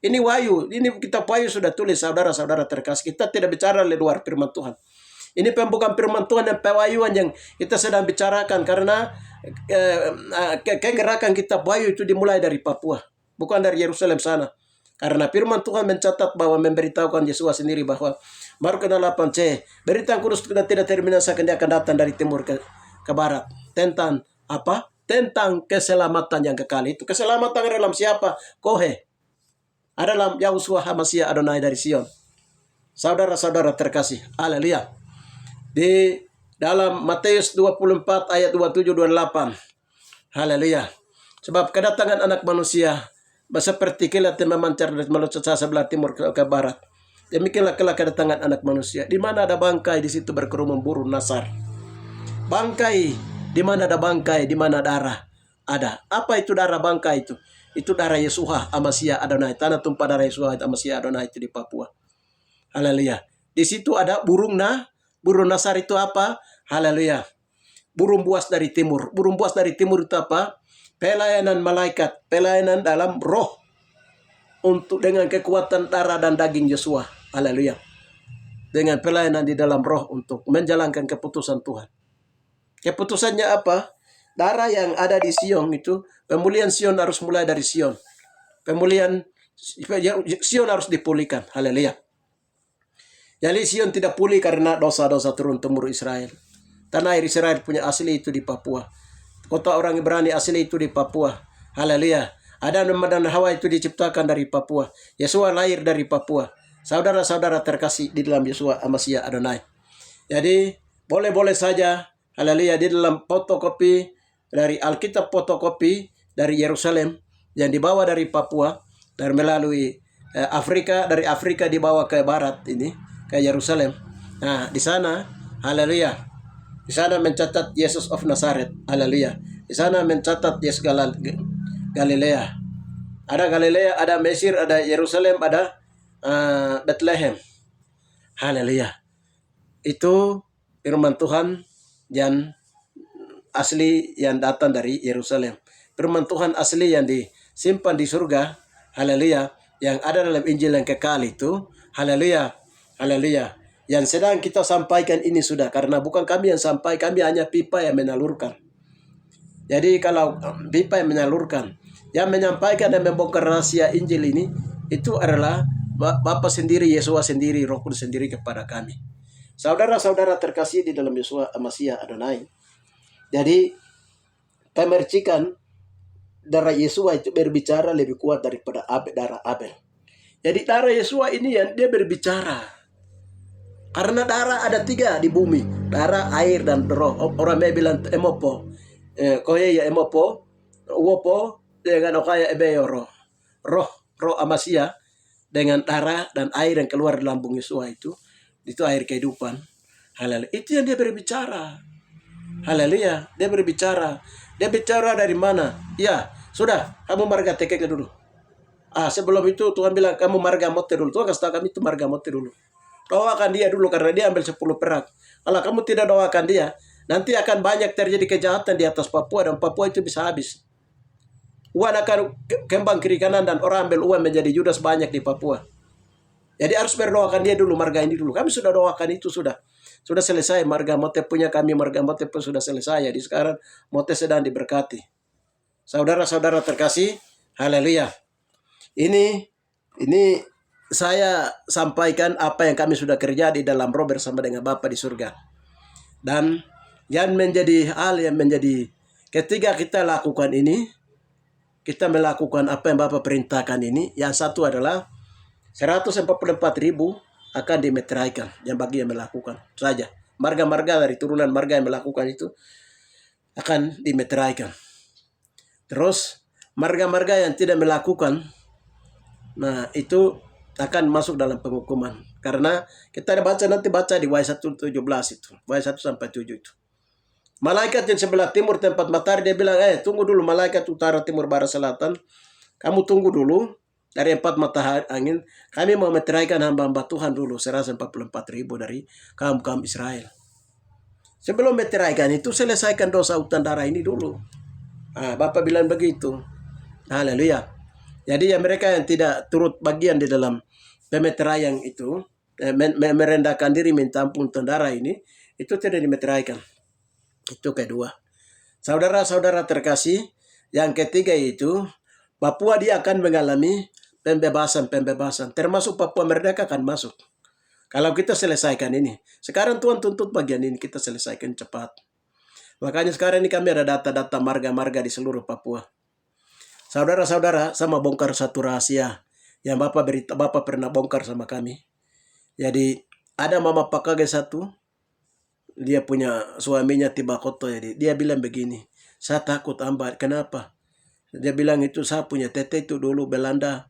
Ini wahyu, ini kitab wahyu sudah tulis saudara-saudara terkasih. Kita tidak bicara di luar firman Tuhan. Ini pembukaan firman Tuhan dan pewahyuan yang kita sedang bicarakan karena kegerakan kitab wahyu itu dimulai dari Papua, bukan dari Yerusalem sana. Karena firman Tuhan mencatat bahwa memberitahukan Yesus sendiri bahwa Markus 8c, berita kudus tidak terminasakan dia akan datang dari timur ke barat. Tentang apa? Tentang keselamatan yang kekal. Itu keselamatan dalam siapa? Kohe. Adalah Yahushua Hamasya Adonai dari Sion. Saudara-saudara terkasih, haleluya. Di dalam Matius 24 ayat 27-28. Haleluya. Sebab kedatangan anak manusia seperti kilat yang memancar dari meluncur sebelah timur ke barat. Demikianlah kelak kedatangan anak manusia. Di mana ada bangkai, di situ berkerumun burung nasar. Bangkai, di mana ada bangkai, di mana darah ada. Apa itu darah bangkai itu? Itu darah Yeshua Amasya Adonai. Tanah tumpah darah Yeshua Amasya Adonai itu di Papua. Haleluya. Di situ ada burung Burung nasar itu apa? Haleluya. Burung buas dari timur. Burung buas dari timur itu apa? Pelayanan malaikat, pelayanan dalam roh untuk dengan kekuatan darah dan daging Yesua. Haleluya. Dengan pelayanan di dalam roh untuk menjalankan keputusan Tuhan. Keputusannya apa? Darah yang ada di Sion itu, pemulihan Sion harus mulai dari Sion. Pemulihan Sion harus dipulihkan. Haleluya. Jadi Sion tidak pulih karena dosa-dosa turun-temurun Israel. Tanah air Israel punya asli itu di Papua. Kota orang Ibrani asli itu di Papua. Haleluya. Adam dan Hawa itu diciptakan dari Papua. Yesua lahir dari Papua. Saudara-saudara terkasih di dalam Yesua Amasya Adonai. Jadi boleh-boleh saja, haleluya, di dalam fotokopi dari Alkitab, fotokopi dari Yerusalem yang dibawa dari Papua dan melalui Afrika, dari Afrika dibawa ke barat ini ke Yerusalem. Nah, di sana, haleluya, di sana mencatat Yesus of Nazareth, haleluya. Di sana mencatat Yesus Galilea. Ada Galilea, ada Mesir, ada Yerusalem, ada Bethlehem. Haleluya. Itu firman Tuhan yang asli yang datang dari Yerusalem. Firman Tuhan asli yang disimpan di surga. Haleluya. Yang ada dalam Injil yang kekal itu. Haleluya. Haleluya. Yang sedang kita sampaikan ini sudah. Karena bukan kami yang sampai. Kami hanya pipa yang menyalurkan. Jadi kalau pipa yang menyalurkan. Yang menyampaikan dan membongkar rahasia Injil ini. Itu adalah Bapa sendiri, Yesua sendiri, Roh Kudus sendiri kepada kami. Saudara-saudara terkasih di dalam Yesua Amasya Adonai. Jadi pemercikan darah Yesua itu berbicara lebih kuat daripada darah Abel. Jadi darah Yesua ini yang dia berbicara. Karena darah ada 3 di bumi. Darah, air, dan roh. Orang bilang emopo. Koye ya emopo. Uopo dengan okaya ebeyo roh. Roh Amasya dengan darah dan air yang keluar dari lambung Yesua itu air kehidupan. Haleluya. Itu yang dia berbicara. Haleluya. Dia berbicara. Dia bicara dari mana? Ya, sudah. Kamu marga tekeknya dulu. Sebelum itu Tuhan bilang kamu marga mote dulu. Tuhan kasih tahu kami itu marga mote dulu. Doakan dia dulu karena dia ambil 10 perak. Kalau kamu tidak doakan dia, nanti akan banyak terjadi kejahatan di atas Papua dan Papua itu bisa habis. Uang akan kembang kiri kanan dan orang ambil uang menjadi Judas banyak di Papua. Jadi harus berdoakan dia dulu, marga ini dulu. Kami sudah doakan itu sudah. Sudah selesai, marga Mote punya kami, marga Mote pun sudah selesai. Jadi sekarang Mote sedang diberkati. Saudara-saudara terkasih, haleluya. Ini saya sampaikan apa yang kami sudah kerja di dalam roh bersama dengan Bapa di surga. Dan yang menjadi hal yang menjadi ketika kita lakukan ini, kita melakukan apa yang Bapak perintahkan ini. Yang satu adalah 144.000 akan dimeteraikan. Yang bagi yang melakukan saja. Marga-marga dari turunan marga yang melakukan itu akan dimeteraikan. Terus marga-marga yang tidak melakukan, nah itu akan masuk dalam penghukuman. Karena kita nanti baca di Wahyu 1:17 itu. Wahyu 1-7 itu. Malaikat yang sebelah timur tempat matahari dia bilang, tunggu dulu malaikat utara, timur, barat, selatan. Kamu tunggu dulu dari 4 matahari angin. Kami mau meteraikan hamba-hamba Tuhan dulu. 144.000 dari kaum Israel. Sebelum meteraikan itu selesaikan dosa hutan darah ini dulu. Bapak bilang begitu. Haleluya. Jadi ya mereka yang tidak turut bagian di dalam pemeteraian itu, merendahkan diri minta ampun hutan darah ini, itu tidak dimeteraikan. Itu kedua. Saudara-saudara terkasih, yang ketiga itu, Papua dia akan mengalami pembebasan. Termasuk Papua Merdeka akan masuk. Kalau kita selesaikan ini. Sekarang Tuhan tuntut bagian ini kita selesaikan cepat. Makanya sekarang ini kami ada data-data marga-marga di seluruh Papua. Saudara-saudara, sama bongkar satu rahasia yang Bapak pernah bongkar sama kami. Jadi ada mama pakage satu. Dia punya suaminya Tibakoto, jadi dia bilang begini, saya takut Amba, kenapa? Dia bilang itu saya punya tete itu dulu Belanda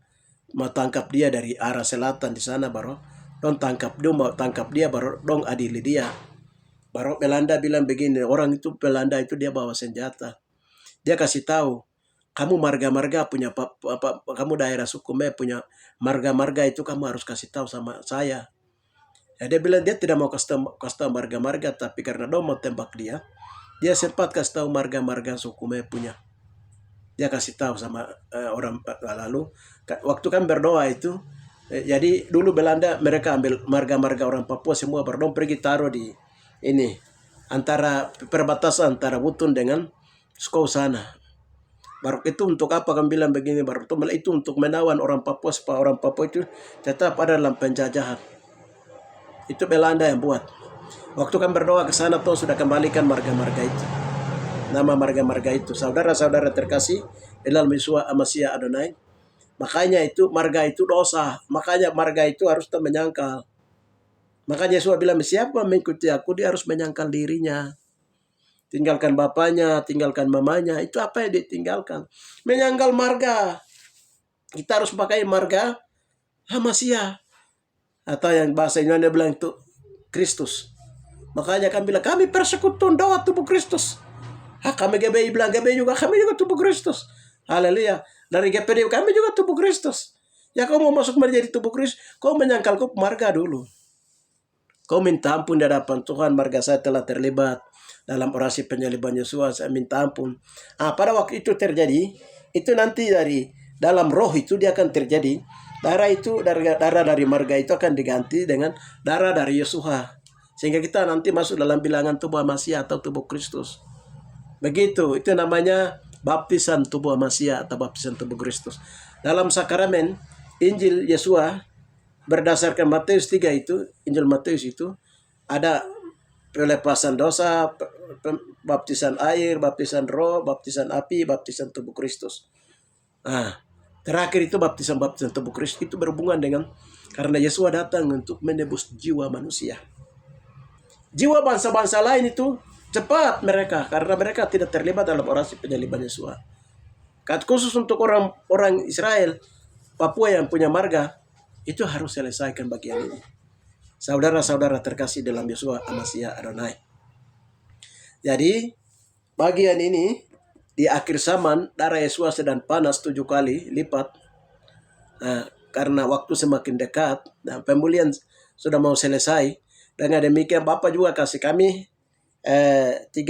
mau tangkap dia dari arah selatan di sana baru dong tangkap dia baru dong adili dia. Baru Belanda bilang begini, orang itu Belanda itu dia bawa senjata. Dia kasih tahu, kamu marga-marga punya kamu daerah suku punya marga-marga itu kamu harus kasih tahu sama saya. Ya, dia bilang dia tidak mau kasih tahu marga-marga, tapi karena dong mau tembak dia sempat kasih tahu marga-marga suku Me punya. Dia kasih tahu sama orang lalu waktu kan berdoa itu. Jadi dulu Belanda mereka ambil marga-marga orang Papua semua berdom pergi taruh di ini antara perbatasan antara Butun dengan Skau sana. Baru itu untuk apa kami bilang begini, baru itu untuk menawan orang Papua supaya orang Papua itu tetap ada dalam penjajahan. Itu Belanda yang buat. Waktu kami berdoa ke sana tuh sudah kembalikan marga-marga itu. Nama marga-marga itu. Saudara-saudara terkasih dalam Yeshua Amasya Adonai. Makanya itu marga itu dosa. Makanya marga itu harus menyangkal. Makanya Yesus bilang siapa mengikuti aku dia harus menyangkal dirinya. Tinggalkan bapaknya, tinggalkan mamanya. Itu apa yang ditinggalkan? Menyangkal marga. Kita harus pakai marga Amasya. Atau yang bahasa Indonesia bilang itu Kristus. Makanya kami bilang kami persekutuan doa tubuh Kristus. Kami GBI bilang GBI juga kami juga tubuh Kristus. Haleluya. Dari GPD kami juga tubuh Kristus. Ya kau mau masuk menjadi tubuh Kristus, kau menyangkal kau marga dulu. Kau minta ampun di hadapan Tuhan, marga saya telah terlibat dalam orasi penyaliban Yesus, saya minta ampun. Pada waktu itu terjadi, itu nanti dari dalam roh itu dia akan terjadi. Darah itu, darah dari marga itu akan diganti dengan darah dari Yesus. Sehingga kita nanti masuk dalam bilangan tubuh Amasya atau tubuh Kristus. Begitu, itu namanya baptisan tubuh Amasya atau baptisan tubuh Kristus. Dalam sakramen Injil Yesua berdasarkan Matius 3 itu, Injil Matius itu ada pelepasan dosa, baptisan air, baptisan roh, baptisan api, baptisan tubuh Kristus. Terakhir itu baptisan tubuh Kristus itu berhubungan dengan karena Yesua datang untuk menebus jiwa manusia. Jiwa bangsa-bangsa lain itu cepat mereka karena mereka tidak terlibat dalam orasi penyaliban Yesua. Khusus untuk orang Israel, Papua yang punya marga, itu harus selesaikan bagian ini. Saudara-saudara terkasih dalam Yeshua Amasya Adonai. Jadi, bagian ini, di akhir zaman, darah Yesua sedang panas 7 kali lipat. Karena waktu semakin dekat, dan pemulihan sudah mau selesai. Dengan demikian, Bapak juga kasih kami 1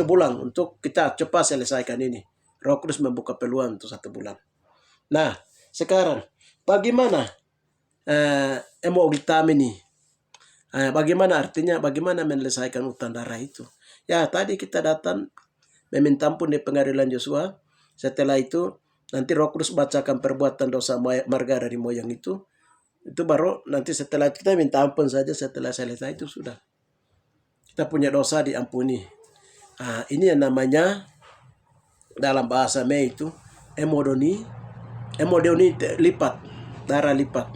bulan untuk kita cepat selesaikan ini. Roh Kudus membuka peluang untuk 1 bulan. Nah, sekarang bagaimana ini? Bagaimana artinya? Bagaimana menyelesaikan utang darah itu? Ya, tadi kita datang meminta ampun di pengadilan Yosua. Setelah itu nanti Roh Kudus bacakan perbuatan dosa marga dari moyang itu. Itu baru nanti setelah kita minta ampun saja, setelah selesai itu sudah. Kita punya dosa diampuni. Ini yang namanya dalam bahasa Me itu emodoni lipat, darah lipat.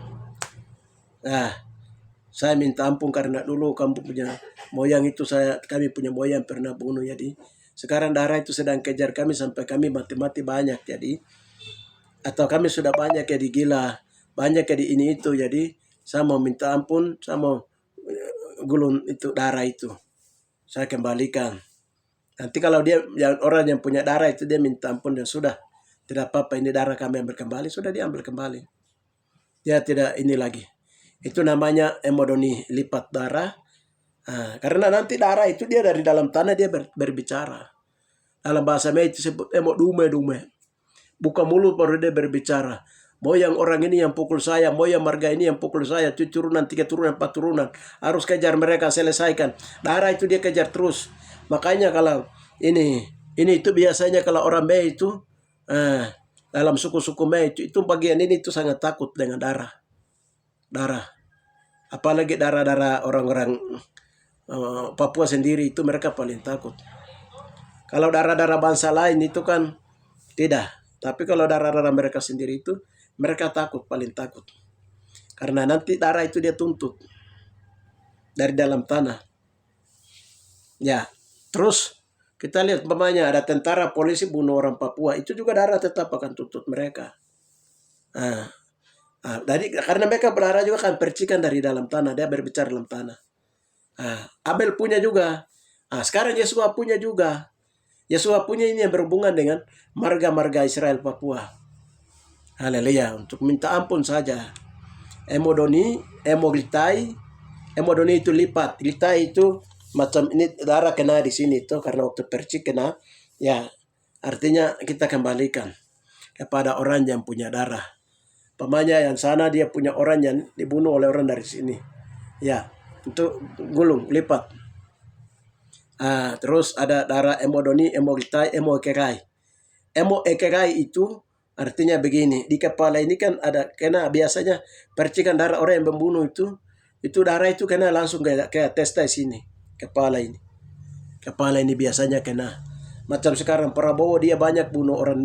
Saya minta ampun karena dulu kamu punya moyang itu kami punya moyang pernah bunuh, jadi sekarang darah itu sedang kejar kami sampai kami mati-mati banyak, jadi atau kami sudah banyak jadi gila, banyak jadi ini itu, jadi saya mau minta ampun, saya mau gulung itu darah itu, saya kembalikan. Nanti kalau dia orang yang punya darah itu dia minta ampun dan sudah tidak apa-apa, ini darah kami ambil kembali, sudah diambil kembali. Dia tidak ini lagi. Itu namanya emodoni, lipat darah. Karena nanti darah itu dia dari dalam tanah dia berbicara. Dalam bahasa Me itu disebut emodume. Buka mulut baru dia berbicara. Moyang orang ini yang pukul saya, moyang marga ini yang pukul saya, 7 turunan, 3 turunan, 4 turunan. Harus kejar mereka, selesaikan. Darah itu dia kejar terus. Makanya kalau ini itu biasanya kalau orang Me itu dalam suku-suku Me itu bagian ini itu sangat takut dengan darah. Apalagi darah orang-orang Papua sendiri itu mereka paling takut. Kalau darah-darah bangsa lain itu kan tidak. Tapi kalau darah-darah mereka sendiri itu mereka takut, paling takut. Karena nanti darah itu dia tuntut dari dalam tanah. Ya. Terus kita lihat umpamanya ada tentara polisi bunuh orang Papua, itu juga darah tetap akan tuntut mereka. Jadi karena mereka berdarah juga kan percikan dari dalam tanah, dia berbicara dalam tanah. Abel punya juga. Sekarang Yesua punya juga. Yesua punya ini yang berhubungan dengan marga-marga Israel Papua. Haleluya, untuk minta ampun saja. Emodoni, emodoni itu lipat. Litai itu macam ini darah kena di sini tuh karena waktu percik kena, ya artinya kita kembalikan kepada orang yang punya darah. Pemanya yang sana dia punya orang yang dibunuh oleh orang dari sini. Ya, untuk gulung, lipat. Terus ada darah emodoni, emolitai, emoekerai. Emoekerai itu artinya begini, di kepala ini kan ada kena biasanya percikan darah orang yang membunuh itu darah itu kena langsung kayak testa sini, kepala ini. Kepala ini biasanya kena. Macam sekarang Prabowo dia banyak bunuh orang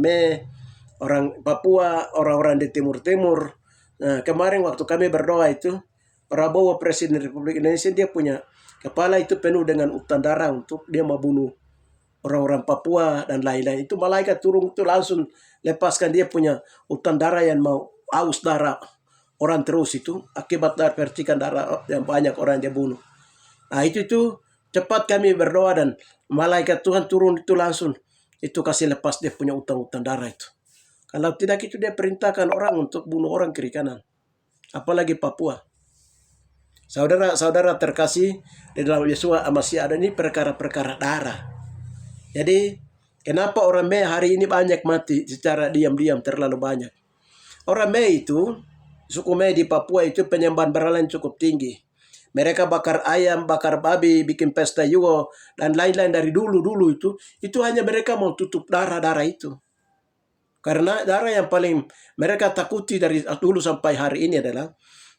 orang Papua, orang-orang di timur-timur. Nah, kemarin waktu kami berdoa itu, Prabowo Presiden Republik Indonesia dia punya kepala itu penuh dengan utang darah untuk dia membunuh orang-orang Papua dan lain-lain. Itu malaikat turun itu langsung lepaskan dia punya utang darah yang mau aus darah orang terus itu akibat dari percikan darah yang banyak orang dia bunuh. Nah itu cepat kami berdoa dan malaikat Tuhan turun itu langsung itu kasih lepas dia punya utang-utang darah itu. Kalau tidak itu dia perintahkan orang untuk bunuh orang kiri kanan. Apalagi Papua. Saudara-saudara terkasih di dalam Yesua masih ada ini perkara-perkara darah. Jadi kenapa orang Mei hari ini banyak mati secara diam-diam terlalu banyak. Orang Mei itu, suku Mei di Papua itu penyembahan berhala yang cukup tinggi. Mereka bakar ayam, bakar babi, bikin pesta yugo, dan lain-lain dari dulu-dulu itu hanya mereka mau tutup darah-darah itu. Karena darah yang paling mereka takuti dari dulu sampai hari ini adalah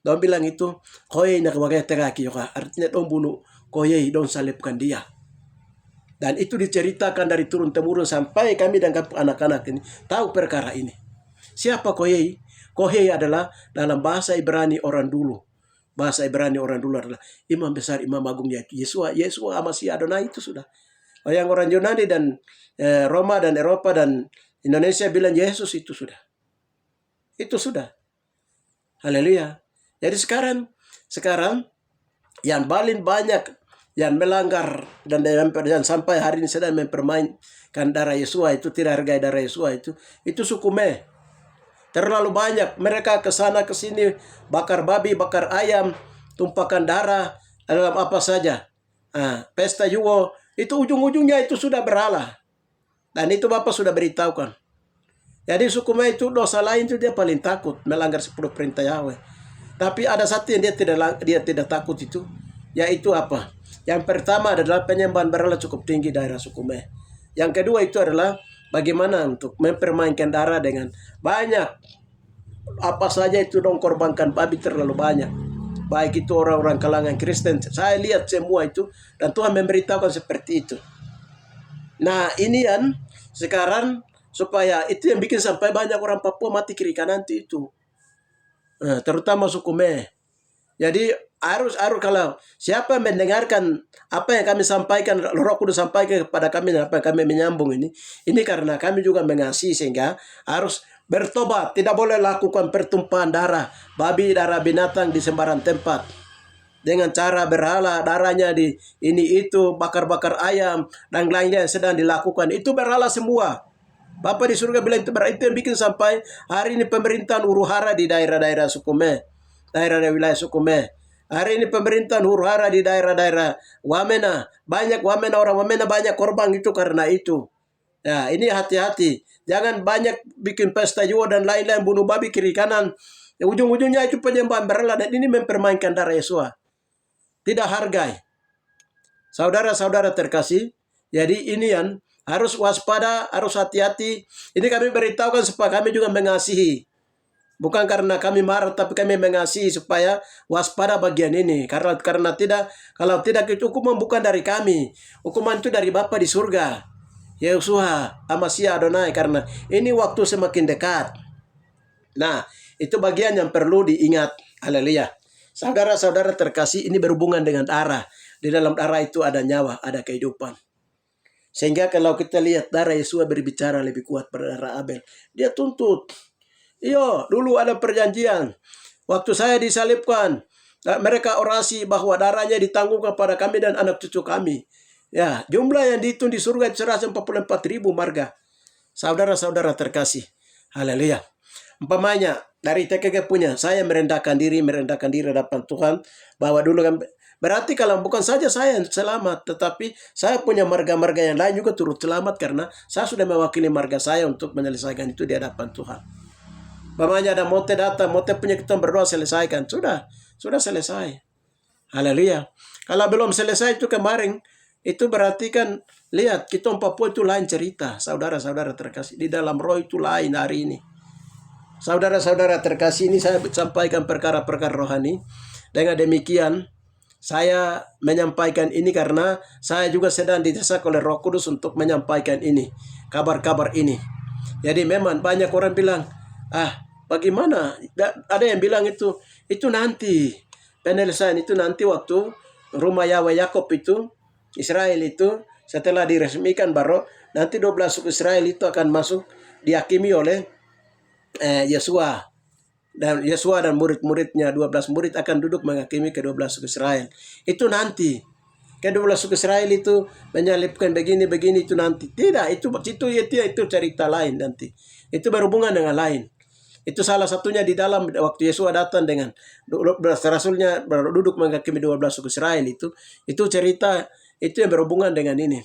dong bilang itu koye nak wagai teraki yoka, artinya dong bunuh koye dong salibkan dia. Dan itu diceritakan dari turun temurun sampai kami dan anak-anak ini tahu perkara ini. Siapa koye? Koye adalah dalam bahasa Ibrani orang dulu. Bahasa Ibrani orang dulu adalah imam besar, imam agung Yesua Masih Adonai itu sudah. Yang orang Yunani dan Roma dan Eropa dan Indonesia bilang Yesus itu sudah. Itu sudah. Haleluya. Jadi sekarang yang paling banyak yang melanggar dan sampai hari ini sedang mempermainkan darah Yesua itu, tidak hargai darah Yesua itu suku Mei. Terlalu banyak mereka ke sana ke sini bakar babi, bakar ayam, tumpahkan darah dalam apa saja. Pesta yugo itu ujung-ujungnya itu sudah berhala. Dan itu Bapak sudah beritahukan. Jadi suku Mei itu dosa lain itu dia paling takut melanggar 10 perintah Yahweh. Tapi ada satu yang dia tidak takut itu, yaitu apa? Yang pertama adalah penyembahan berhala cukup tinggi daerah suku Mei. Yang kedua itu adalah bagaimana untuk mempermainkan darah dengan banyak. Apa saja itu dong korbankan babi terlalu banyak. Baik itu orang-orang kalangan Kristen. Saya lihat semua itu dan Tuhan memberitahukan seperti itu. Nah ini kan sekarang supaya itu yang bikin sampai banyak orang Papua mati kiri kanan itu. Terutama suku Mei. Jadi harus kalau siapa mendengarkan apa yang kami sampaikan, Roh Kudus sampaikan kepada kami dan apa yang kami menyambung ini karena kami juga mengasihi sehingga harus bertobat. Tidak boleh lakukan pertumpahan darah babi, darah binatang di sembarang tempat. Dengan cara berhala darahnya di ini itu bakar-bakar ayam dan lainnya yang sedang dilakukan itu berhala semua. Bapak di surga bilang itu yang bikin sampai hari ini pemerintahan huru-hara di daerah-daerah suku Mei, daerah wilayah suku Mei. Hari ini pemerintahan huru-hara di daerah-daerah Wamena, orang Wamena banyak korban itu karena itu. Ya, ini hati-hati. Jangan banyak bikin pesta juga dan lain-lain bunuh babi kiri kanan. Ya, ujung-ujungnya itu penyembahan berhala dan ini mempermainkan darah Yesua. Tidak hargai. Saudara-saudara terkasih, jadi ini yang harus waspada, harus hati-hati. Ini kami beritahukan supaya kami juga mengasihi. Bukan karena kami marah, tapi kami mengasihi supaya waspada bagian ini. Karena kalau tidak itu hukuman bukan dari kami. Hukuman itu dari Bapa di surga. Yesua, Masih Adonai. Karena ini waktu semakin dekat. Nah, itu bagian yang perlu diingat. Haleluya. Saudara-saudara terkasih, ini berhubungan dengan darah. Di dalam darah itu ada nyawa, ada kehidupan. Sehingga kalau kita lihat darah Yesua berbicara lebih kuat pada darah Abel. Dia tuntut. Iyo, dulu ada perjanjian. Waktu saya disalibkan, mereka orasi bahwa darahnya ditanggung kepada kami dan anak cucu kami. Ya, jumlah yang dihitung di surga 144.000 marga. Saudara-saudara terkasih. Haleluya. Umpamanya dari TKG punya, saya merendahkan diri hadapan Tuhan, bahwa dulu kan berarti kalau bukan saja saya yang selamat, tetapi saya punya marga-marga yang lain juga turut selamat karena saya sudah mewakili marga saya untuk menyelesaikan itu di hadapan Tuhan. Umpamanya ada mote datang, mote punya kita berdoa selesaikan, sudah selesai. Haleluya. Kalau belum selesai itu kemarin, itu berarti kan lihat kita Papua itu lain cerita, saudara-saudara terkasih. Di dalam roh itu lain hari ini. Saudara-saudara terkasih, ini saya sampaikan perkara-perkara rohani. Dengan demikian, saya menyampaikan ini karena saya juga sedang didesak oleh Roh Kudus untuk menyampaikan ini, kabar-kabar ini. Jadi memang banyak orang bilang, bagaimana? Ada yang bilang itu nanti penyelesaian itu nanti waktu rumah Yahweh Yakob itu, Israel itu setelah diresmikan baru nanti 12 suku Israel itu akan masuk dihakimi oleh Yesua dan murid-muridnya 12 murid akan duduk menghakimi ke-12 suku Israel. Itu nanti. Ke-12 suku Israel itu menyalibkan begini itu nanti. Tidak, itu cerita lain nanti. Itu berhubungan dengan lain. Itu salah satunya di dalam waktu Yesua datang dengan 12 rasulnya duduk menghakimi 12 suku Israel itu cerita itu yang berhubungan dengan ini.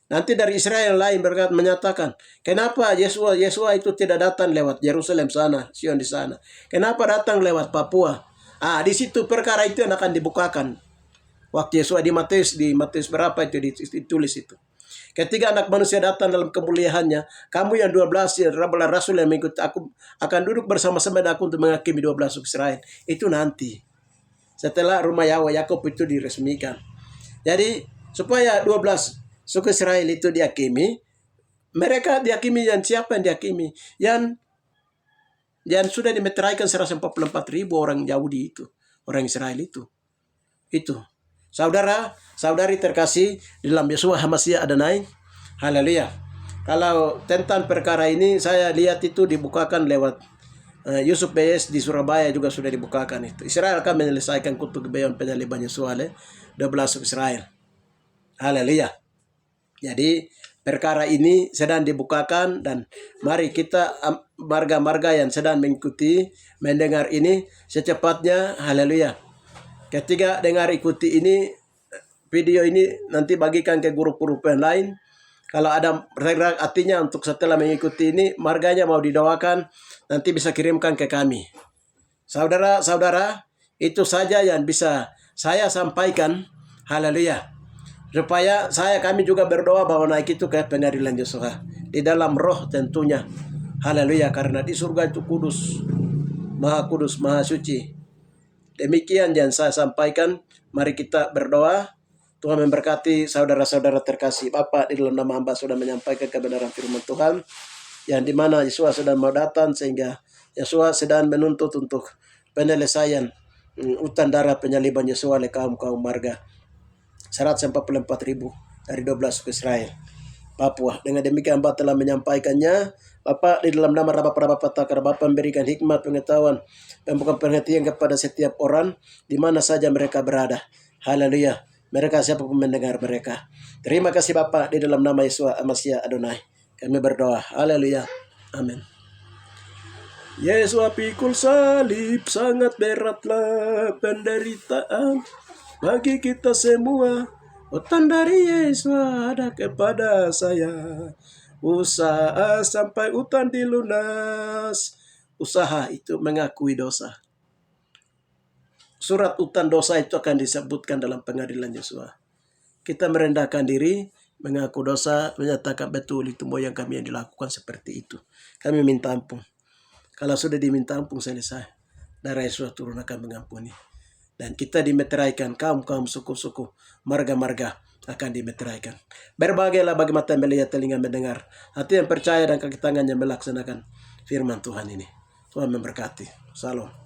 Nanti dari Israel lain menyatakan, kenapa Yesua itu tidak datang lewat Yerusalem sana, Sion di sana. Kenapa datang lewat Papua? Di situ perkara itu yang akan dibukakan. Waktu Yesua di Matius berapa itu ditulis itu. Ketika anak manusia datang dalam kemuliaannya, kamu yang 12 rasul yang mengikut aku akan duduk bersama-sama dengan aku untuk menghakimi 12 suku Israel. Itu nanti. Setelah rumah Yahweh Yakob itu diresmikan. Jadi supaya 12 suku Israel itu dihakimi, mereka dihakimi dan siapa yang dihakimi? Yang sudah dimeteraikan 144.000 orang Yahudi itu, orang Israel itu. Itu. Saudara-saudari terkasih dalam Yeshua HaMashiach Adonai. Haleluya. Kalau tentang perkara ini saya lihat itu dibukakan lewat Yusuf BS di Surabaya juga sudah dibukakan itu. Israel akan menyelesaikan kutu kebeyon penyaliban Yesua oleh 12 suku Israel. Haleluya. Jadi perkara ini sedang dibukakan dan mari kita marga-marga yang sedang mengikuti, mendengar ini secepatnya, haleluya. Ketika dengar ikuti ini, video ini nanti bagikan ke guru-guru yang lain. Kalau ada artinya untuk setelah mengikuti ini, marganya mau didoakan, nanti bisa kirimkan ke kami. Saudara-saudara, itu saja yang bisa saya sampaikan, haleluya. Supaya kami juga berdoa bahwa naik itu ke pengadilan Yesua. Di dalam roh tentunya. Haleluya. Karena di surga itu kudus, maha suci. Demikian yang saya sampaikan. Mari kita berdoa. Tuhan memberkati saudara-saudara terkasih. Bapa, di dalam nama hamba sudah menyampaikan kebenaran firman Tuhan. Yang dimana Yesua sedang mau datang. Sehingga Yesua sedang menuntut untuk penyelesaian utang darah penyaliban Yesua oleh kaum marga. 144.000 dari 12 suku Israel Papua. Dengan demikian Bapak telah menyampaikannya. Bapak di dalam nama Bapa Takar, Bapak memberikan hikmat, pengetahuan, membuka pengertian kepada setiap orang di mana saja mereka berada. Haleluya. Mereka siapapun mendengar mereka. Terima kasih Bapak di dalam nama Yeshua HaMashiach Adonai. Kami berdoa. Haleluya. Amin. Yesua pikul salib, sangat beratlah penderitaan bagi kita semua. Utang dari Yesus ada kepada saya. Usaha sampai utang dilunas. Usaha itu mengakui dosa. Surat utang dosa itu akan disebutkan dalam pengadilan Yesua. Kita merendahkan diri, mengaku dosa, menyatakan betul itu moyang kami yang dilakukan seperti itu. Kami minta ampun. Kalau sudah diminta ampun selesai, darah Yesus turun akan mengampuni. Dan kita dimeteraikan, kaum suku-suku, marga-marga akan dimeteraikan. Berbagailah bagi mata yang melihat, telinga mendengar, hati yang percaya dan kaki tangan yang melaksanakan firman Tuhan ini. Tuhan memberkati. Salam.